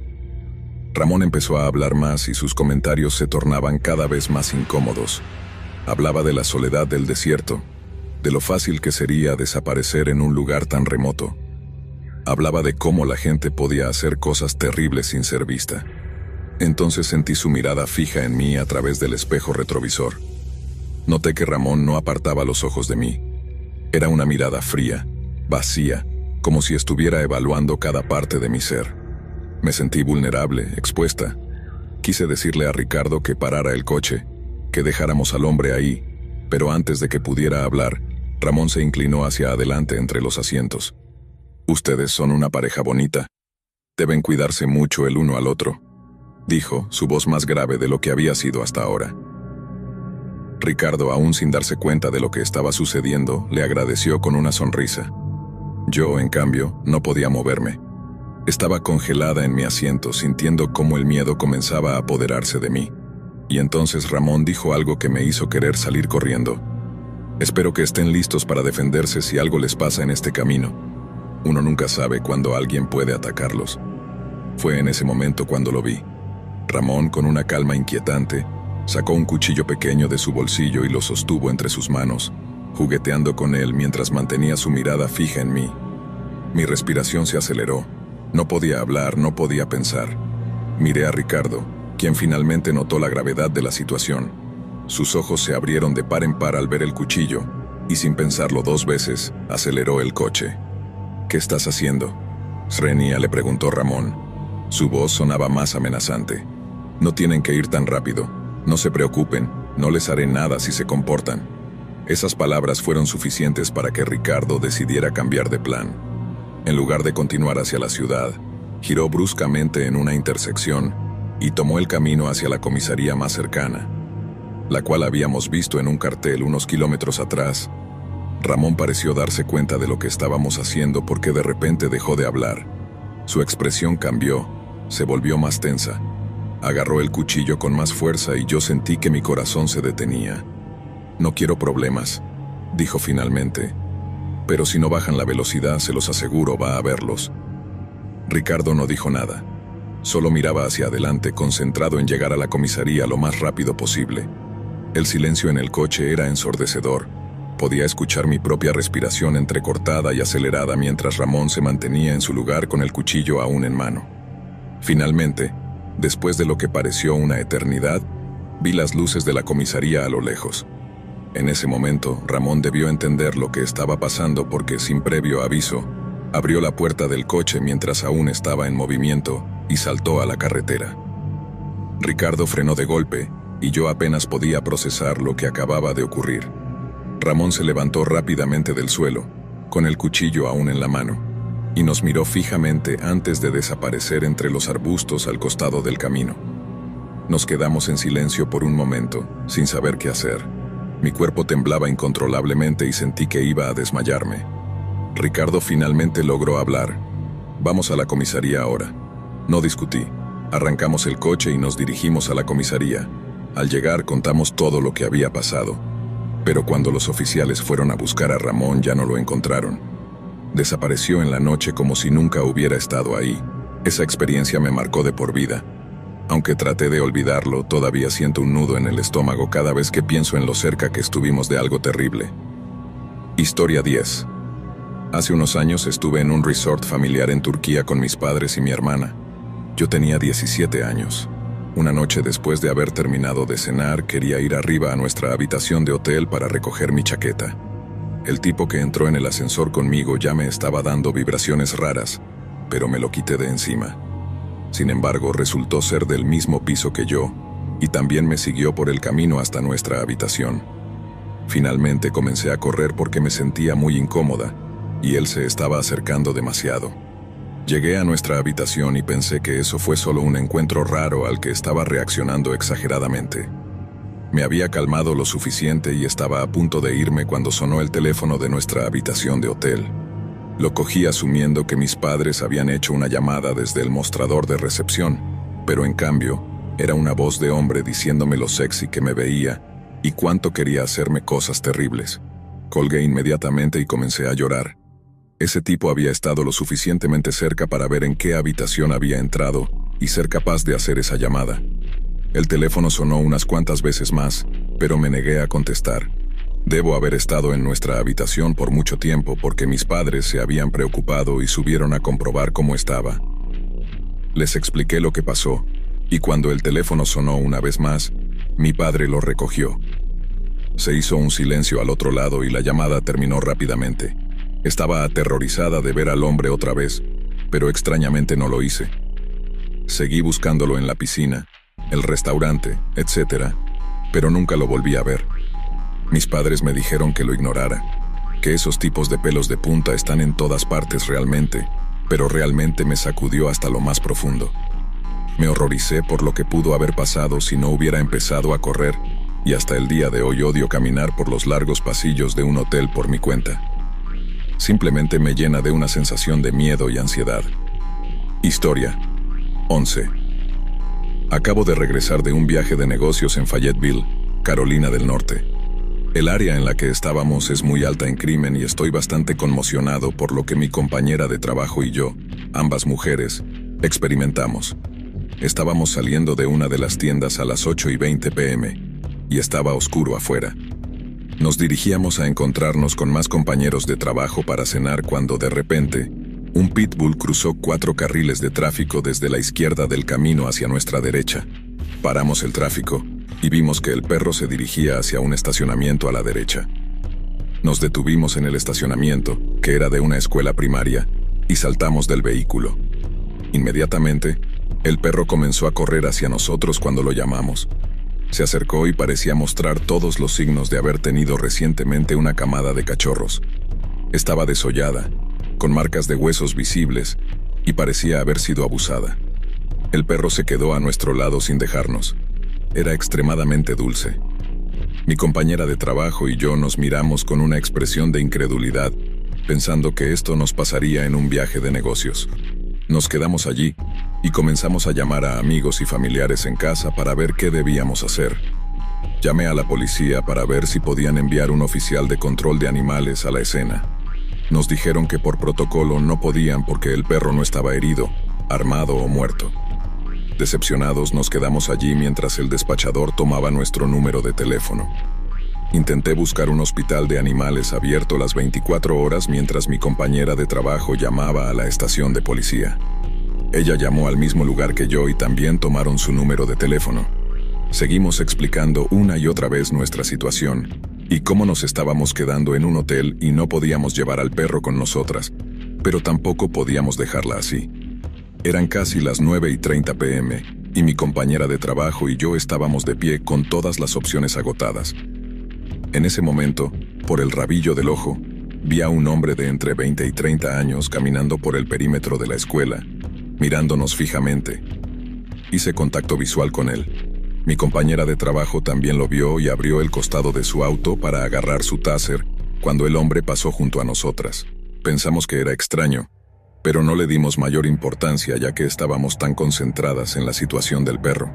S1: Ramón empezó a hablar más y sus comentarios se tornaban cada vez más incómodos. Hablaba de la soledad del desierto, de lo fácil que sería desaparecer en un lugar tan remoto. Hablaba de cómo la gente podía hacer cosas terribles sin ser vista. Entonces sentí su mirada fija en mí a través del espejo retrovisor. Noté que Ramón no apartaba los ojos de mí. Era una mirada fría, vacía, como si estuviera evaluando cada parte de mi ser. Me sentí vulnerable, expuesta. Quise decirle a Ricardo que parara el coche, que dejáramos al hombre ahí, pero antes de que pudiera hablar, Ramón se inclinó hacia adelante entre los asientos. «Ustedes son una pareja bonita. Deben cuidarse mucho el uno al otro», dijo, su voz más grave de lo que había sido hasta ahora. Ricardo, aún sin darse cuenta de lo que estaba sucediendo, le agradeció con una sonrisa. Yo, en cambio, no podía moverme. Estaba congelada en mi asiento, sintiendo cómo el miedo comenzaba a apoderarse de mí. Y entonces Ramón dijo algo que me hizo querer salir corriendo. «Espero que estén listos para defenderse si algo les pasa en este camino. Uno nunca sabe cuándo alguien puede atacarlos». Fue en ese momento cuando lo vi. Ramón, con una calma inquietante, sacó un cuchillo pequeño de su bolsillo y lo sostuvo entre sus manos, jugueteando con él mientras mantenía su mirada fija en mí. Mi respiración se aceleró. No podía hablar, no podía pensar. Miré a Ricardo, quien finalmente notó la gravedad de la situación. Sus ojos se abrieron de par en par al ver el cuchillo, y sin pensarlo 2 veces, aceleró el coche. «¿Qué estás haciendo?», Srenia le preguntó Ramón. Su voz sonaba más amenazante. «No tienen que ir tan rápido. No se preocupen, no les haré nada si se comportan». Esas palabras fueron suficientes para que Ricardo decidiera cambiar de plan. En lugar de continuar hacia la ciudad, giró bruscamente en una intersección y tomó el camino hacia la comisaría más cercana, la cual habíamos visto en un cartel unos kilómetros atrás. Ramón pareció darse cuenta de lo que estábamos haciendo porque de repente dejó de hablar. Su expresión cambió, se volvió más tensa. Agarró el cuchillo con más fuerza y yo sentí que mi corazón se detenía. «No quiero problemas», dijo finalmente. «Pero si no bajan la velocidad, se los aseguro, va a haberlos». Ricardo no dijo nada. Solo miraba hacia adelante, concentrado en llegar a la comisaría lo más rápido posible. El silencio en el coche era ensordecedor. Podía escuchar mi propia respiración entrecortada y acelerada mientras Ramón se mantenía en su lugar con el cuchillo aún en mano. Finalmente, después de lo que pareció una eternidad, vi las luces de la comisaría a lo lejos. En ese momento, Ramón debió entender lo que estaba pasando porque, sin previo aviso, abrió la puerta del coche mientras aún estaba en movimiento y saltó a la carretera. Ricardo frenó de golpe y yo apenas podía procesar lo que acababa de ocurrir. Ramón se levantó rápidamente del suelo, con el cuchillo aún en la mano, y nos miró fijamente antes de desaparecer entre los arbustos al costado del camino. Nos quedamos en silencio por un momento, sin saber qué hacer. Mi cuerpo temblaba incontrolablemente y sentí que iba a desmayarme. Ricardo finalmente logró hablar. «Vamos a la comisaría ahora». No discutí. Arrancamos el coche y nos dirigimos a la comisaría. Al llegar contamos todo lo que había pasado, pero cuando los oficiales fueron a buscar a Ramón ya no lo encontraron. Desapareció en la noche como si nunca hubiera estado ahí. Esa experiencia me marcó de por vida. Aunque traté de olvidarlo, todavía siento un nudo en el estómago cada vez que pienso en lo cerca que estuvimos de algo terrible. Historia 10. Hace unos años estuve en un resort familiar en Turquía con mis padres y mi hermana. Yo tenía 17 años. Una noche después de haber terminado de cenar, quería ir arriba a nuestra habitación de hotel para recoger mi chaqueta. El tipo que entró en el ascensor conmigo ya me estaba dando vibraciones raras, pero me lo quité de encima. Sin embargo, resultó ser del mismo piso que yo, y también me siguió por el camino hasta nuestra habitación. Finalmente comencé a correr porque me sentía muy incómoda, y él se estaba acercando demasiado. Llegué a nuestra habitación y pensé que eso fue solo un encuentro raro al que estaba reaccionando exageradamente. Me había calmado lo suficiente y estaba a punto de irme cuando sonó el teléfono de nuestra habitación de hotel. Lo cogí asumiendo que mis padres habían hecho una llamada desde el mostrador de recepción, pero en cambio, era una voz de hombre diciéndome lo sexy que me veía y cuánto quería hacerme cosas terribles. Colgué inmediatamente y comencé a llorar. Ese tipo había estado lo suficientemente cerca para ver en qué habitación había entrado y ser capaz de hacer esa llamada. El teléfono sonó unas cuantas veces más, pero me negué a contestar. Debo haber estado en nuestra habitación por mucho tiempo porque mis padres se habían preocupado y subieron a comprobar cómo estaba. Les expliqué lo que pasó, y cuando el teléfono sonó una vez más, mi padre lo recogió. Se hizo un silencio al otro lado y la llamada terminó rápidamente. Estaba aterrorizada de ver al hombre otra vez, pero extrañamente no lo hice. Seguí buscándolo en la piscina, el restaurante, etc., pero nunca lo volví a ver. Mis padres me dijeron que lo ignorara, que esos tipos de pelos de punta están en todas partes realmente, pero realmente me sacudió hasta lo más profundo. Me horroricé por lo que pudo haber pasado si no hubiera empezado a correr, y hasta el día de hoy odio caminar por los largos pasillos de un hotel por mi cuenta. Simplemente me llena de una sensación de miedo y ansiedad. Historia 11. Acabo de regresar de un viaje de negocios en Fayetteville, Carolina del Norte. El área en la que estábamos es muy alta en crimen y estoy bastante conmocionado por lo que mi compañera de trabajo y yo, ambas mujeres, experimentamos. Estábamos saliendo de una de las tiendas a las 8:20 p.m. y estaba oscuro afuera. Nos dirigíamos a encontrarnos con más compañeros de trabajo para cenar cuando de repente, un pitbull cruzó 4 carriles de tráfico desde la izquierda del camino hacia nuestra derecha. Paramos el tráfico y vimos que el perro se dirigía hacia un estacionamiento a la derecha. Nos detuvimos en el estacionamiento, que era de una escuela primaria, y saltamos del vehículo. Inmediatamente, el perro comenzó a correr hacia nosotros cuando lo llamamos. Se acercó y parecía mostrar todos los signos de haber tenido recientemente una camada de cachorros. Estaba desollada, con marcas de huesos visibles, y parecía haber sido abusada. El perro se quedó a nuestro lado sin dejarnos. Era extremadamente dulce. Mi compañera de trabajo y yo nos miramos con una expresión de incredulidad, pensando que esto nos pasaría en un viaje de negocios. Nos quedamos allí y comenzamos a llamar a amigos y familiares en casa para ver qué debíamos hacer. Llamé a la policía para ver si podían enviar un oficial de control de animales a la escena. Nos dijeron que por protocolo no podían porque el perro no estaba herido, armado o muerto. Decepcionados nos quedamos allí mientras el despachador tomaba nuestro número de teléfono. Intenté buscar un hospital de animales abierto las 24 horas mientras mi compañera de trabajo llamaba a la estación de policía. Ella llamó al mismo lugar que yo y también tomaron su número de teléfono. Seguimos explicando una y otra vez nuestra situación y cómo nos estábamos quedando en un hotel y no podíamos llevar al perro con nosotras, pero tampoco podíamos dejarla así. Eran casi las 9:30 p.m. y mi compañera de trabajo y yo estábamos de pie con todas las opciones agotadas. En ese momento, por el rabillo del ojo, vi a un hombre de entre 20 y 30 años caminando por el perímetro de la escuela, mirándonos fijamente. Hice contacto visual con él. Mi compañera de trabajo también lo vio y abrió el costado de su auto para agarrar su taser cuando el hombre pasó junto a nosotras. Pensamos que era extraño, pero no le dimos mayor importancia ya que estábamos tan concentradas en la situación del perro.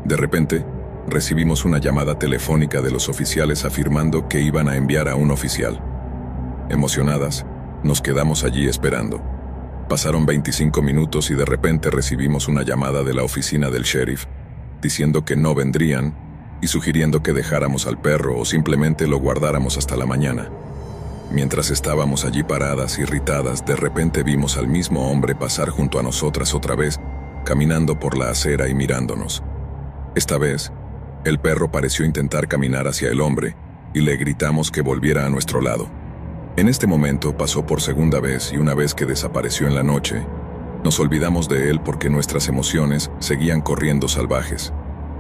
S1: De repente, recibimos una llamada telefónica de los oficiales afirmando que iban a enviar a un oficial. Emocionadas, nos quedamos allí esperando. Pasaron 25 minutos y de repente recibimos una llamada de la oficina del sheriff, diciendo que no vendrían y sugiriendo que dejáramos al perro o simplemente lo guardáramos hasta la mañana. Mientras estábamos allí paradas, irritadas, de repente vimos al mismo hombre pasar junto a nosotras otra vez, caminando por la acera y mirándonos. Esta vez, el perro pareció intentar caminar hacia el hombre y le gritamos que volviera a nuestro lado. En este momento pasó por segunda vez y una vez que desapareció en la noche, nos olvidamos de él porque nuestras emociones seguían corriendo salvajes.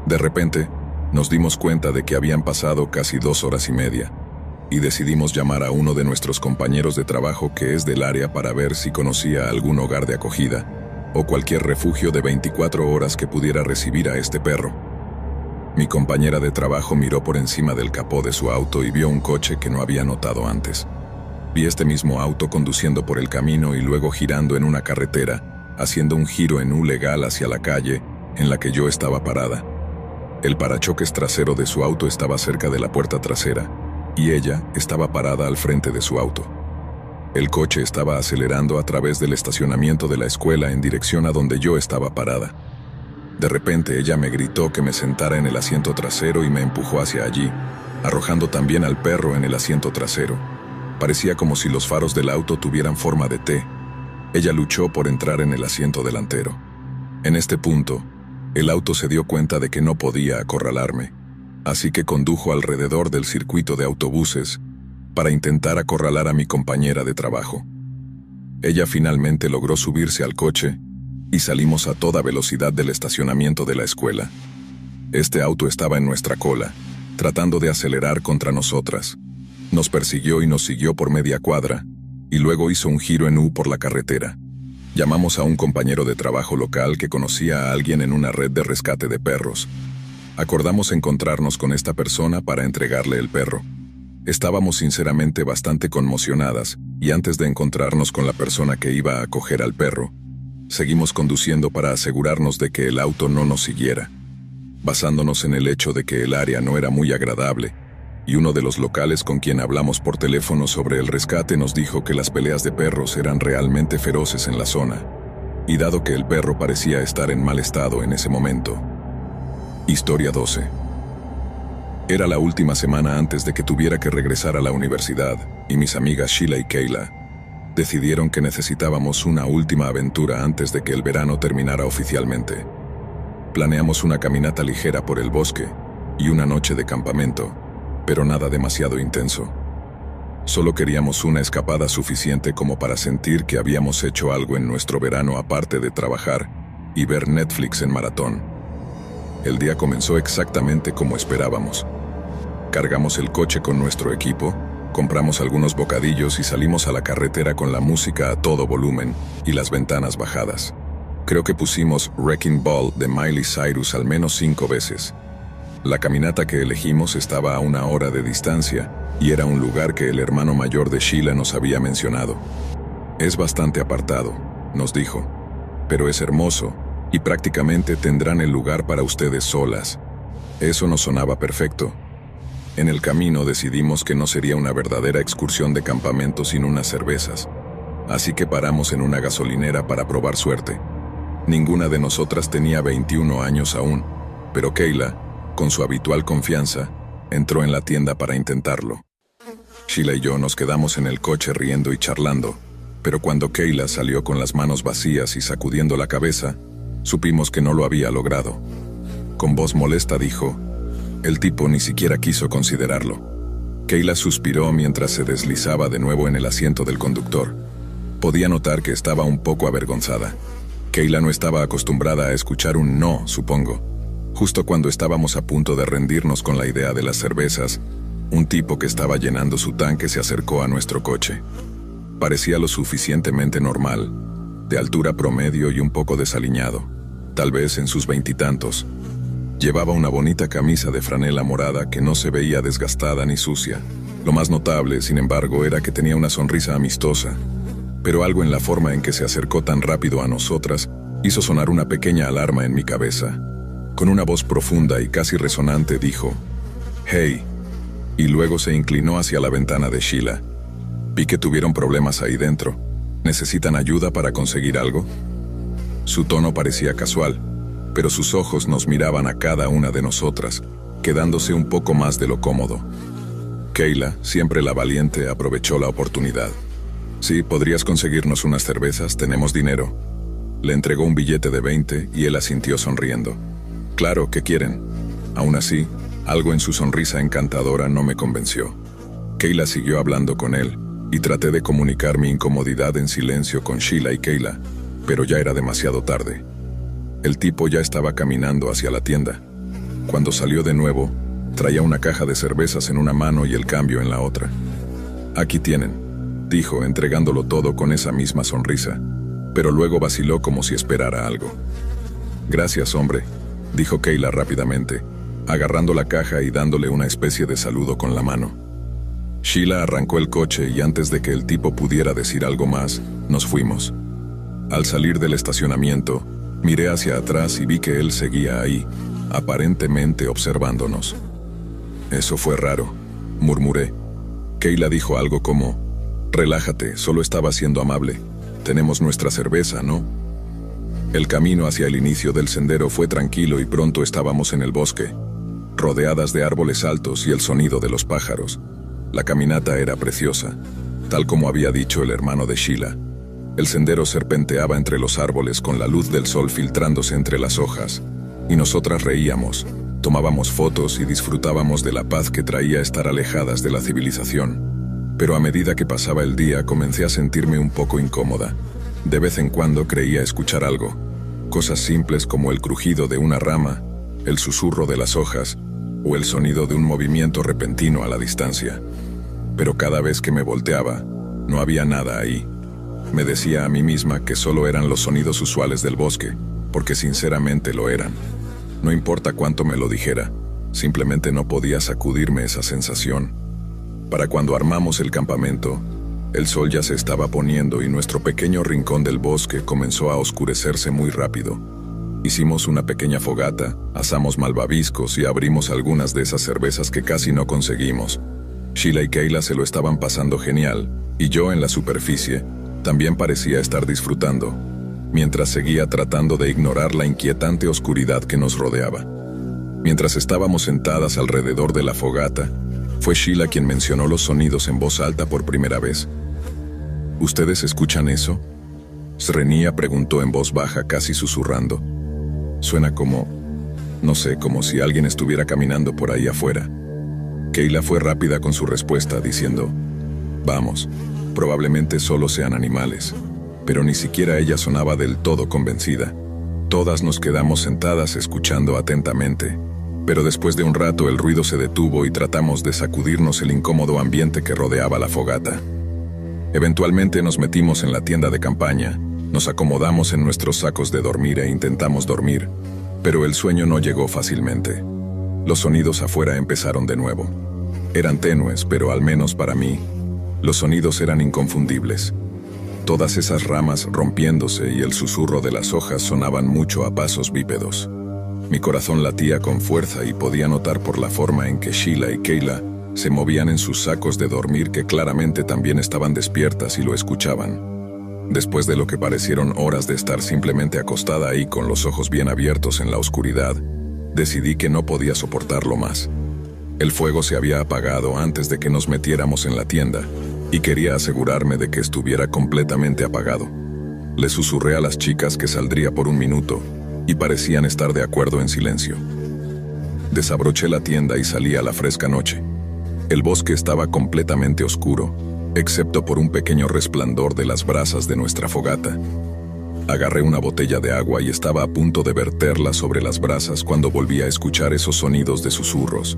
S1: De repente, nos dimos cuenta de que habían pasado casi 2 horas y media y decidimos llamar a uno de nuestros compañeros de trabajo que es del área para ver si conocía algún hogar de acogida o cualquier refugio de 24 horas que pudiera recibir a este perro. Mi compañera de trabajo miró por encima del capó de su auto y vio un coche que no había notado antes. Vi este mismo auto conduciendo por el camino y luego girando en una carretera, haciendo un giro en U legal hacia la calle en la que yo estaba parada. El parachoques trasero de su auto estaba cerca de la puerta trasera y ella estaba parada al frente de su auto. El coche estaba acelerando a través del estacionamiento de la escuela en dirección a donde yo estaba parada. De repente ella me gritó que me sentara en el asiento trasero y me empujó hacia allí, arrojando también al perro en el asiento trasero. Parecía como si los faros del auto tuvieran forma de T. Ella luchó por entrar en el asiento delantero. En este punto, el auto se dio cuenta de que no podía acorralarme, así que condujo alrededor del circuito de autobuses para intentar acorralar a mi compañera de trabajo. Ella finalmente logró subirse al coche y salimos a toda velocidad del estacionamiento de la escuela. Este auto estaba en nuestra cola, tratando de acelerar contra nosotras. Nos persiguió y nos siguió por media cuadra, y luego hizo un giro en U por la carretera. Llamamos a un compañero de trabajo local que conocía a alguien en una red de rescate de perros. Acordamos encontrarnos con esta persona para entregarle el perro. Estábamos sinceramente bastante conmocionadas, y antes de encontrarnos con la persona que iba a acoger al perro, seguimos conduciendo para asegurarnos de que el auto no nos siguiera, basándonos en el hecho de que el área no era muy agradable, y uno de los locales con quien hablamos por teléfono sobre el rescate nos dijo que las peleas de perros eran realmente feroces en la zona, y dado que el perro parecía estar en mal estado en ese momento. Historia 12. Era la última semana antes de que tuviera que regresar a la universidad, y mis amigas Sheila y Kayla decidieron que necesitábamos una última aventura antes de que el verano terminara oficialmente. Planeamos una caminata ligera por el bosque y una noche de campamento, pero nada demasiado intenso. Solo queríamos una escapada suficiente como para sentir que habíamos hecho algo en nuestro verano aparte de trabajar y ver Netflix en maratón. El día comenzó exactamente como esperábamos. Cargamos el coche con nuestro equipo, compramos algunos bocadillos y salimos a la carretera con la música a todo volumen y las ventanas bajadas. Creo que pusimos Wrecking Ball de Miley Cyrus al menos 5 veces. La caminata que elegimos estaba a 1 hora de distancia y era un lugar que el hermano mayor de Sheila nos había mencionado. Es bastante apartado, nos dijo, pero es hermoso y prácticamente tendrán el lugar para ustedes solas. Eso nos sonaba perfecto. En el camino decidimos que no sería una verdadera excursión de campamento sin unas cervezas, así que paramos en una gasolinera para probar suerte. Ninguna de nosotras tenía 21 años aún, pero Kayla, con su habitual confianza, entró en la tienda para intentarlo. Sheila y yo nos quedamos en el coche riendo y charlando, pero cuando Kayla salió con las manos vacías y sacudiendo la cabeza, supimos que no lo había logrado. Con voz molesta dijo, el tipo ni siquiera quiso considerarlo. Kayla suspiró mientras se deslizaba de nuevo en el asiento del conductor. Podía notar que estaba un poco avergonzada. Kayla no estaba acostumbrada a escuchar un no, supongo. Justo cuando estábamos a punto de rendirnos con la idea de las cervezas, un tipo que estaba llenando su tanque se acercó a nuestro coche. Parecía lo suficientemente normal, de altura promedio y un poco desaliñado, tal vez en sus 20 y tantos. Llevaba una bonita camisa de franela morada que no se veía desgastada ni sucia. Lo más notable, sin embargo, era que tenía una sonrisa amistosa, pero algo en la forma en que se acercó tan rápido a nosotras hizo sonar una pequeña alarma en mi cabeza. Con una voz profunda y casi resonante dijo, «Hey», y luego se inclinó hacia la ventana de Sheila. «Vi que tuvieron problemas ahí dentro. ¿Necesitan ayuda para conseguir algo?» Su tono parecía casual, pero sus ojos nos miraban a cada una de nosotras, quedándose un poco más de lo cómodo. Kayla, siempre la valiente, aprovechó la oportunidad. «Sí, podrías conseguirnos unas cervezas, tenemos dinero». Le entregó un billete de 20 y él asintió sonriendo. «Claro, ¿qué quieren?» Aún así, algo en su sonrisa encantadora no me convenció. Kayla siguió hablando con él, y traté de comunicar mi incomodidad en silencio con Sheila y Kayla, pero ya era demasiado tarde. El tipo ya estaba caminando hacia la tienda. Cuando salió de nuevo, traía una caja de cervezas en una mano y el cambio en la otra. «Aquí tienen», dijo, entregándolo todo con esa misma sonrisa, pero luego vaciló como si esperara algo. «Gracias, hombre», dijo Kayla rápidamente, agarrando la caja y dándole una especie de saludo con la mano. Sheila arrancó el coche y antes de que el tipo pudiera decir algo más, nos fuimos. Al salir del estacionamiento, miré hacia atrás y vi que él seguía ahí, aparentemente observándonos. «Eso fue raro», murmuré. Kayla dijo algo como, «Relájate, solo estaba siendo amable. Tenemos nuestra cerveza, ¿no?» El camino hacia el inicio del sendero fue tranquilo y pronto estábamos en el bosque, rodeadas de árboles altos y el sonido de los pájaros. La caminata era preciosa, tal como había dicho el hermano de Sheila. El sendero serpenteaba entre los árboles con la luz del sol filtrándose entre las hojas, y nosotras reíamos, tomábamos fotos y disfrutábamos de la paz que traía estar alejadas de la civilización. Pero a medida que pasaba el día comencé a sentirme un poco incómoda. De vez en cuando creía escuchar algo, cosas simples como el crujido de una rama, el susurro de las hojas o el sonido de un movimiento repentino a la distancia. Pero cada vez que me volteaba, no había nada ahí. Me decía a mí misma que solo eran los sonidos usuales del bosque, porque sinceramente lo eran. No importa cuánto me lo dijera, simplemente no podía sacudirme esa sensación. Para cuando armamos el campamento, el sol ya se estaba poniendo y nuestro pequeño rincón del bosque comenzó a oscurecerse muy rápido. Hicimos una pequeña fogata, asamos malvaviscos y abrimos algunas de esas cervezas que casi no conseguimos. Sheila y Kayla se lo estaban pasando genial, y yo en la superficie también parecía estar disfrutando, mientras seguía tratando de ignorar la inquietante oscuridad que nos rodeaba. Mientras estábamos sentadas alrededor de la fogata, fue Sheila quien mencionó los sonidos en voz alta por primera vez. ¿Ustedes escuchan eso?, Srenia preguntó en voz baja, casi susurrando. Suena como, no sé, como si alguien estuviera caminando por ahí afuera. Kayla fue rápida con su respuesta, diciendo, «Vamos, probablemente solo sean animales», pero ni siquiera ella sonaba del todo convencida. Todas nos quedamos sentadas escuchando atentamente, pero después de un rato el ruido se detuvo y tratamos de sacudirnos el incómodo ambiente que rodeaba la fogata. Eventualmente nos metimos en la tienda de campaña, nos acomodamos en nuestros sacos de dormir e intentamos dormir, pero el sueño no llegó fácilmente. Los sonidos afuera empezaron de nuevo. Eran tenues, pero al menos para mí, los sonidos eran inconfundibles. Todas esas ramas rompiéndose y el susurro de las hojas sonaban mucho a pasos bípedos. Mi corazón latía con fuerza y podía notar por la forma en que Sheila y Kayla se movían en sus sacos de dormir que claramente también estaban despiertas y lo escuchaban. Después de lo que parecieron horas de estar simplemente acostada ahí con los ojos bien abiertos en la oscuridad, decidí que no podía soportarlo más. El fuego se había apagado antes de que nos metiéramos en la tienda, y quería asegurarme de que estuviera completamente apagado. Le susurré a las chicas que saldría por un minuto, y parecían estar de acuerdo en silencio. Desabroché la tienda y salí a la fresca noche. El bosque estaba completamente oscuro, excepto por un pequeño resplandor de las brasas de nuestra fogata. Agarré una botella de agua y estaba a punto de verterla sobre las brasas cuando volví a escuchar esos sonidos de susurros,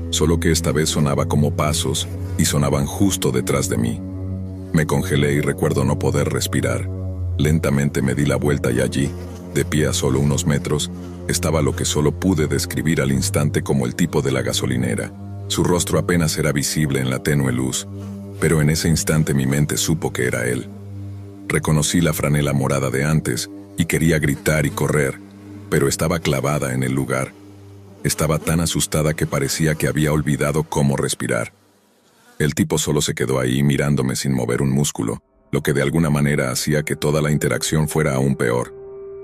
S1: solo que esta vez sonaba como pasos y sonaban justo detrás de mí. Me congelé y recuerdo no poder respirar. Lentamente me di la vuelta y allí, de pie a solo unos metros, estaba lo que solo pude describir al instante como el tipo de la gasolinera. Su rostro apenas era visible en la tenue luz, pero en ese instante mi mente supo que era él. Reconocí la franela morada de antes y quería gritar y correr, pero estaba clavada en el lugar. Estaba tan asustada que parecía que había olvidado cómo respirar. El tipo solo se quedó ahí mirándome sin mover un músculo, lo que de alguna manera hacía que toda la interacción fuera aún peor.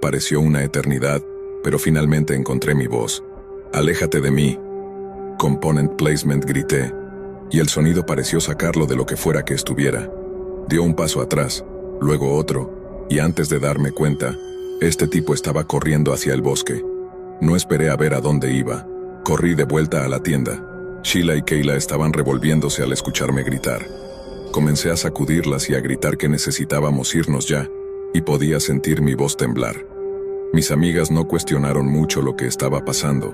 S1: Pareció una eternidad, pero finalmente encontré mi voz. «Aléjate de mí». «Component placement», grité, y el sonido pareció sacarlo de lo que fuera que estuviera. Dio un paso atrás, luego otro, y antes de darme cuenta, este tipo estaba corriendo hacia el bosque. No esperé a ver a dónde iba. Corrí de vuelta a la tienda. Sheila y Kayla estaban revolviéndose al escucharme gritar. Comencé a sacudirlas y a gritar que necesitábamos irnos ya, y podía sentir mi voz temblar. Mis amigas no cuestionaron mucho lo que estaba pasando.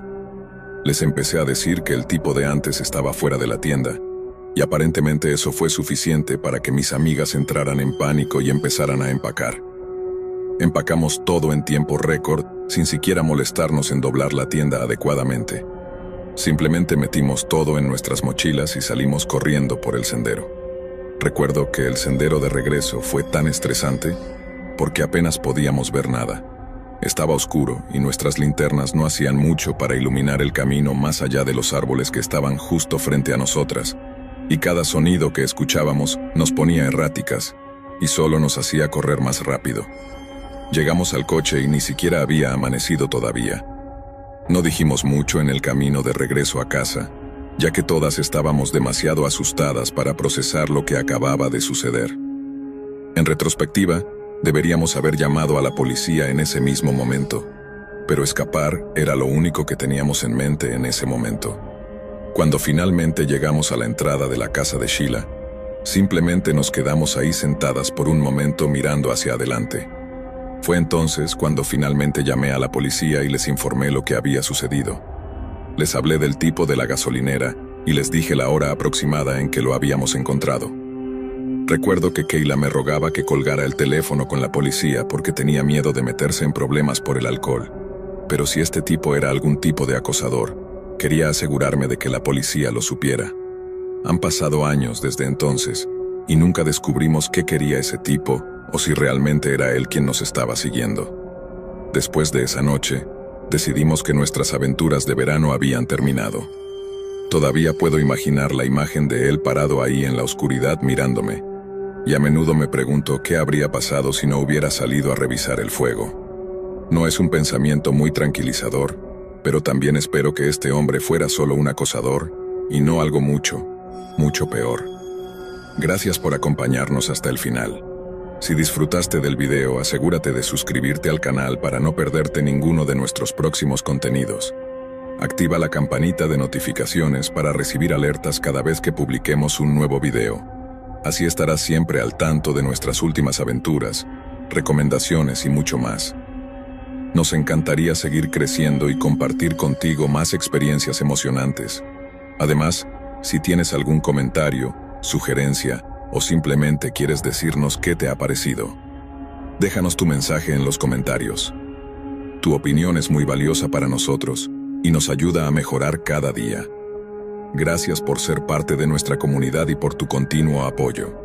S1: Les empecé a decir que el tipo de antes estaba fuera de la tienda, y aparentemente eso fue suficiente para que mis amigas entraran en pánico y empezaran a empacar. Empacamos todo en tiempo récord, sin siquiera molestarnos en doblar la tienda adecuadamente. Simplemente metimos todo en nuestras mochilas y salimos corriendo por el sendero. Recuerdo que el sendero de regreso fue tan estresante porque apenas podíamos ver nada. Estaba oscuro y nuestras linternas no hacían mucho para iluminar el camino más allá de los árboles que estaban justo frente a nosotras, y cada sonido que escuchábamos nos ponía erráticas y solo nos hacía correr más rápido. Llegamos al coche y ni siquiera había amanecido todavía. No dijimos mucho en el camino de regreso a casa, ya que todas estábamos demasiado asustadas para procesar lo que acababa de suceder. En retrospectiva, deberíamos haber llamado a la policía en ese mismo momento, pero escapar era lo único que teníamos en mente en ese momento. Cuando finalmente llegamos a la entrada de la casa de Sheila, simplemente nos quedamos ahí sentadas por un momento mirando hacia adelante. Fue entonces cuando finalmente llamé a la policía y les informé lo que había sucedido. Les hablé del tipo de la gasolinera y les dije la hora aproximada en que lo habíamos encontrado. Recuerdo que Kayla me rogaba que colgara el teléfono con la policía porque tenía miedo de meterse en problemas por el alcohol. Pero si este tipo era algún tipo de acosador, quería asegurarme de que la policía lo supiera. Han pasado años desde entonces y nunca descubrimos qué quería ese tipo o si realmente era él quien nos estaba siguiendo. Después de esa noche, decidimos que nuestras aventuras de verano habían terminado. Todavía puedo imaginar la imagen de él parado ahí en la oscuridad mirándome, y a menudo me pregunto qué habría pasado si no hubiera salido a revisar el fuego. No es un pensamiento muy tranquilizador, pero también espero que este hombre fuera solo un acosador, y no algo mucho, mucho peor. Gracias por acompañarnos hasta el final. Si disfrutaste del video, asegúrate de suscribirte al canal para no perderte ninguno de nuestros próximos contenidos. Activa la campanita de notificaciones para recibir alertas cada vez que publiquemos un nuevo video. Así estarás siempre al tanto de nuestras últimas aventuras, recomendaciones y mucho más. Nos encantaría seguir creciendo y compartir contigo más experiencias emocionantes. Además, si tienes algún comentario, sugerencia, o simplemente quieres decirnos qué te ha parecido, déjanos tu mensaje en los comentarios. Tu opinión es muy valiosa para nosotros y nos ayuda a mejorar cada día. Gracias por ser parte de nuestra comunidad y por tu continuo apoyo.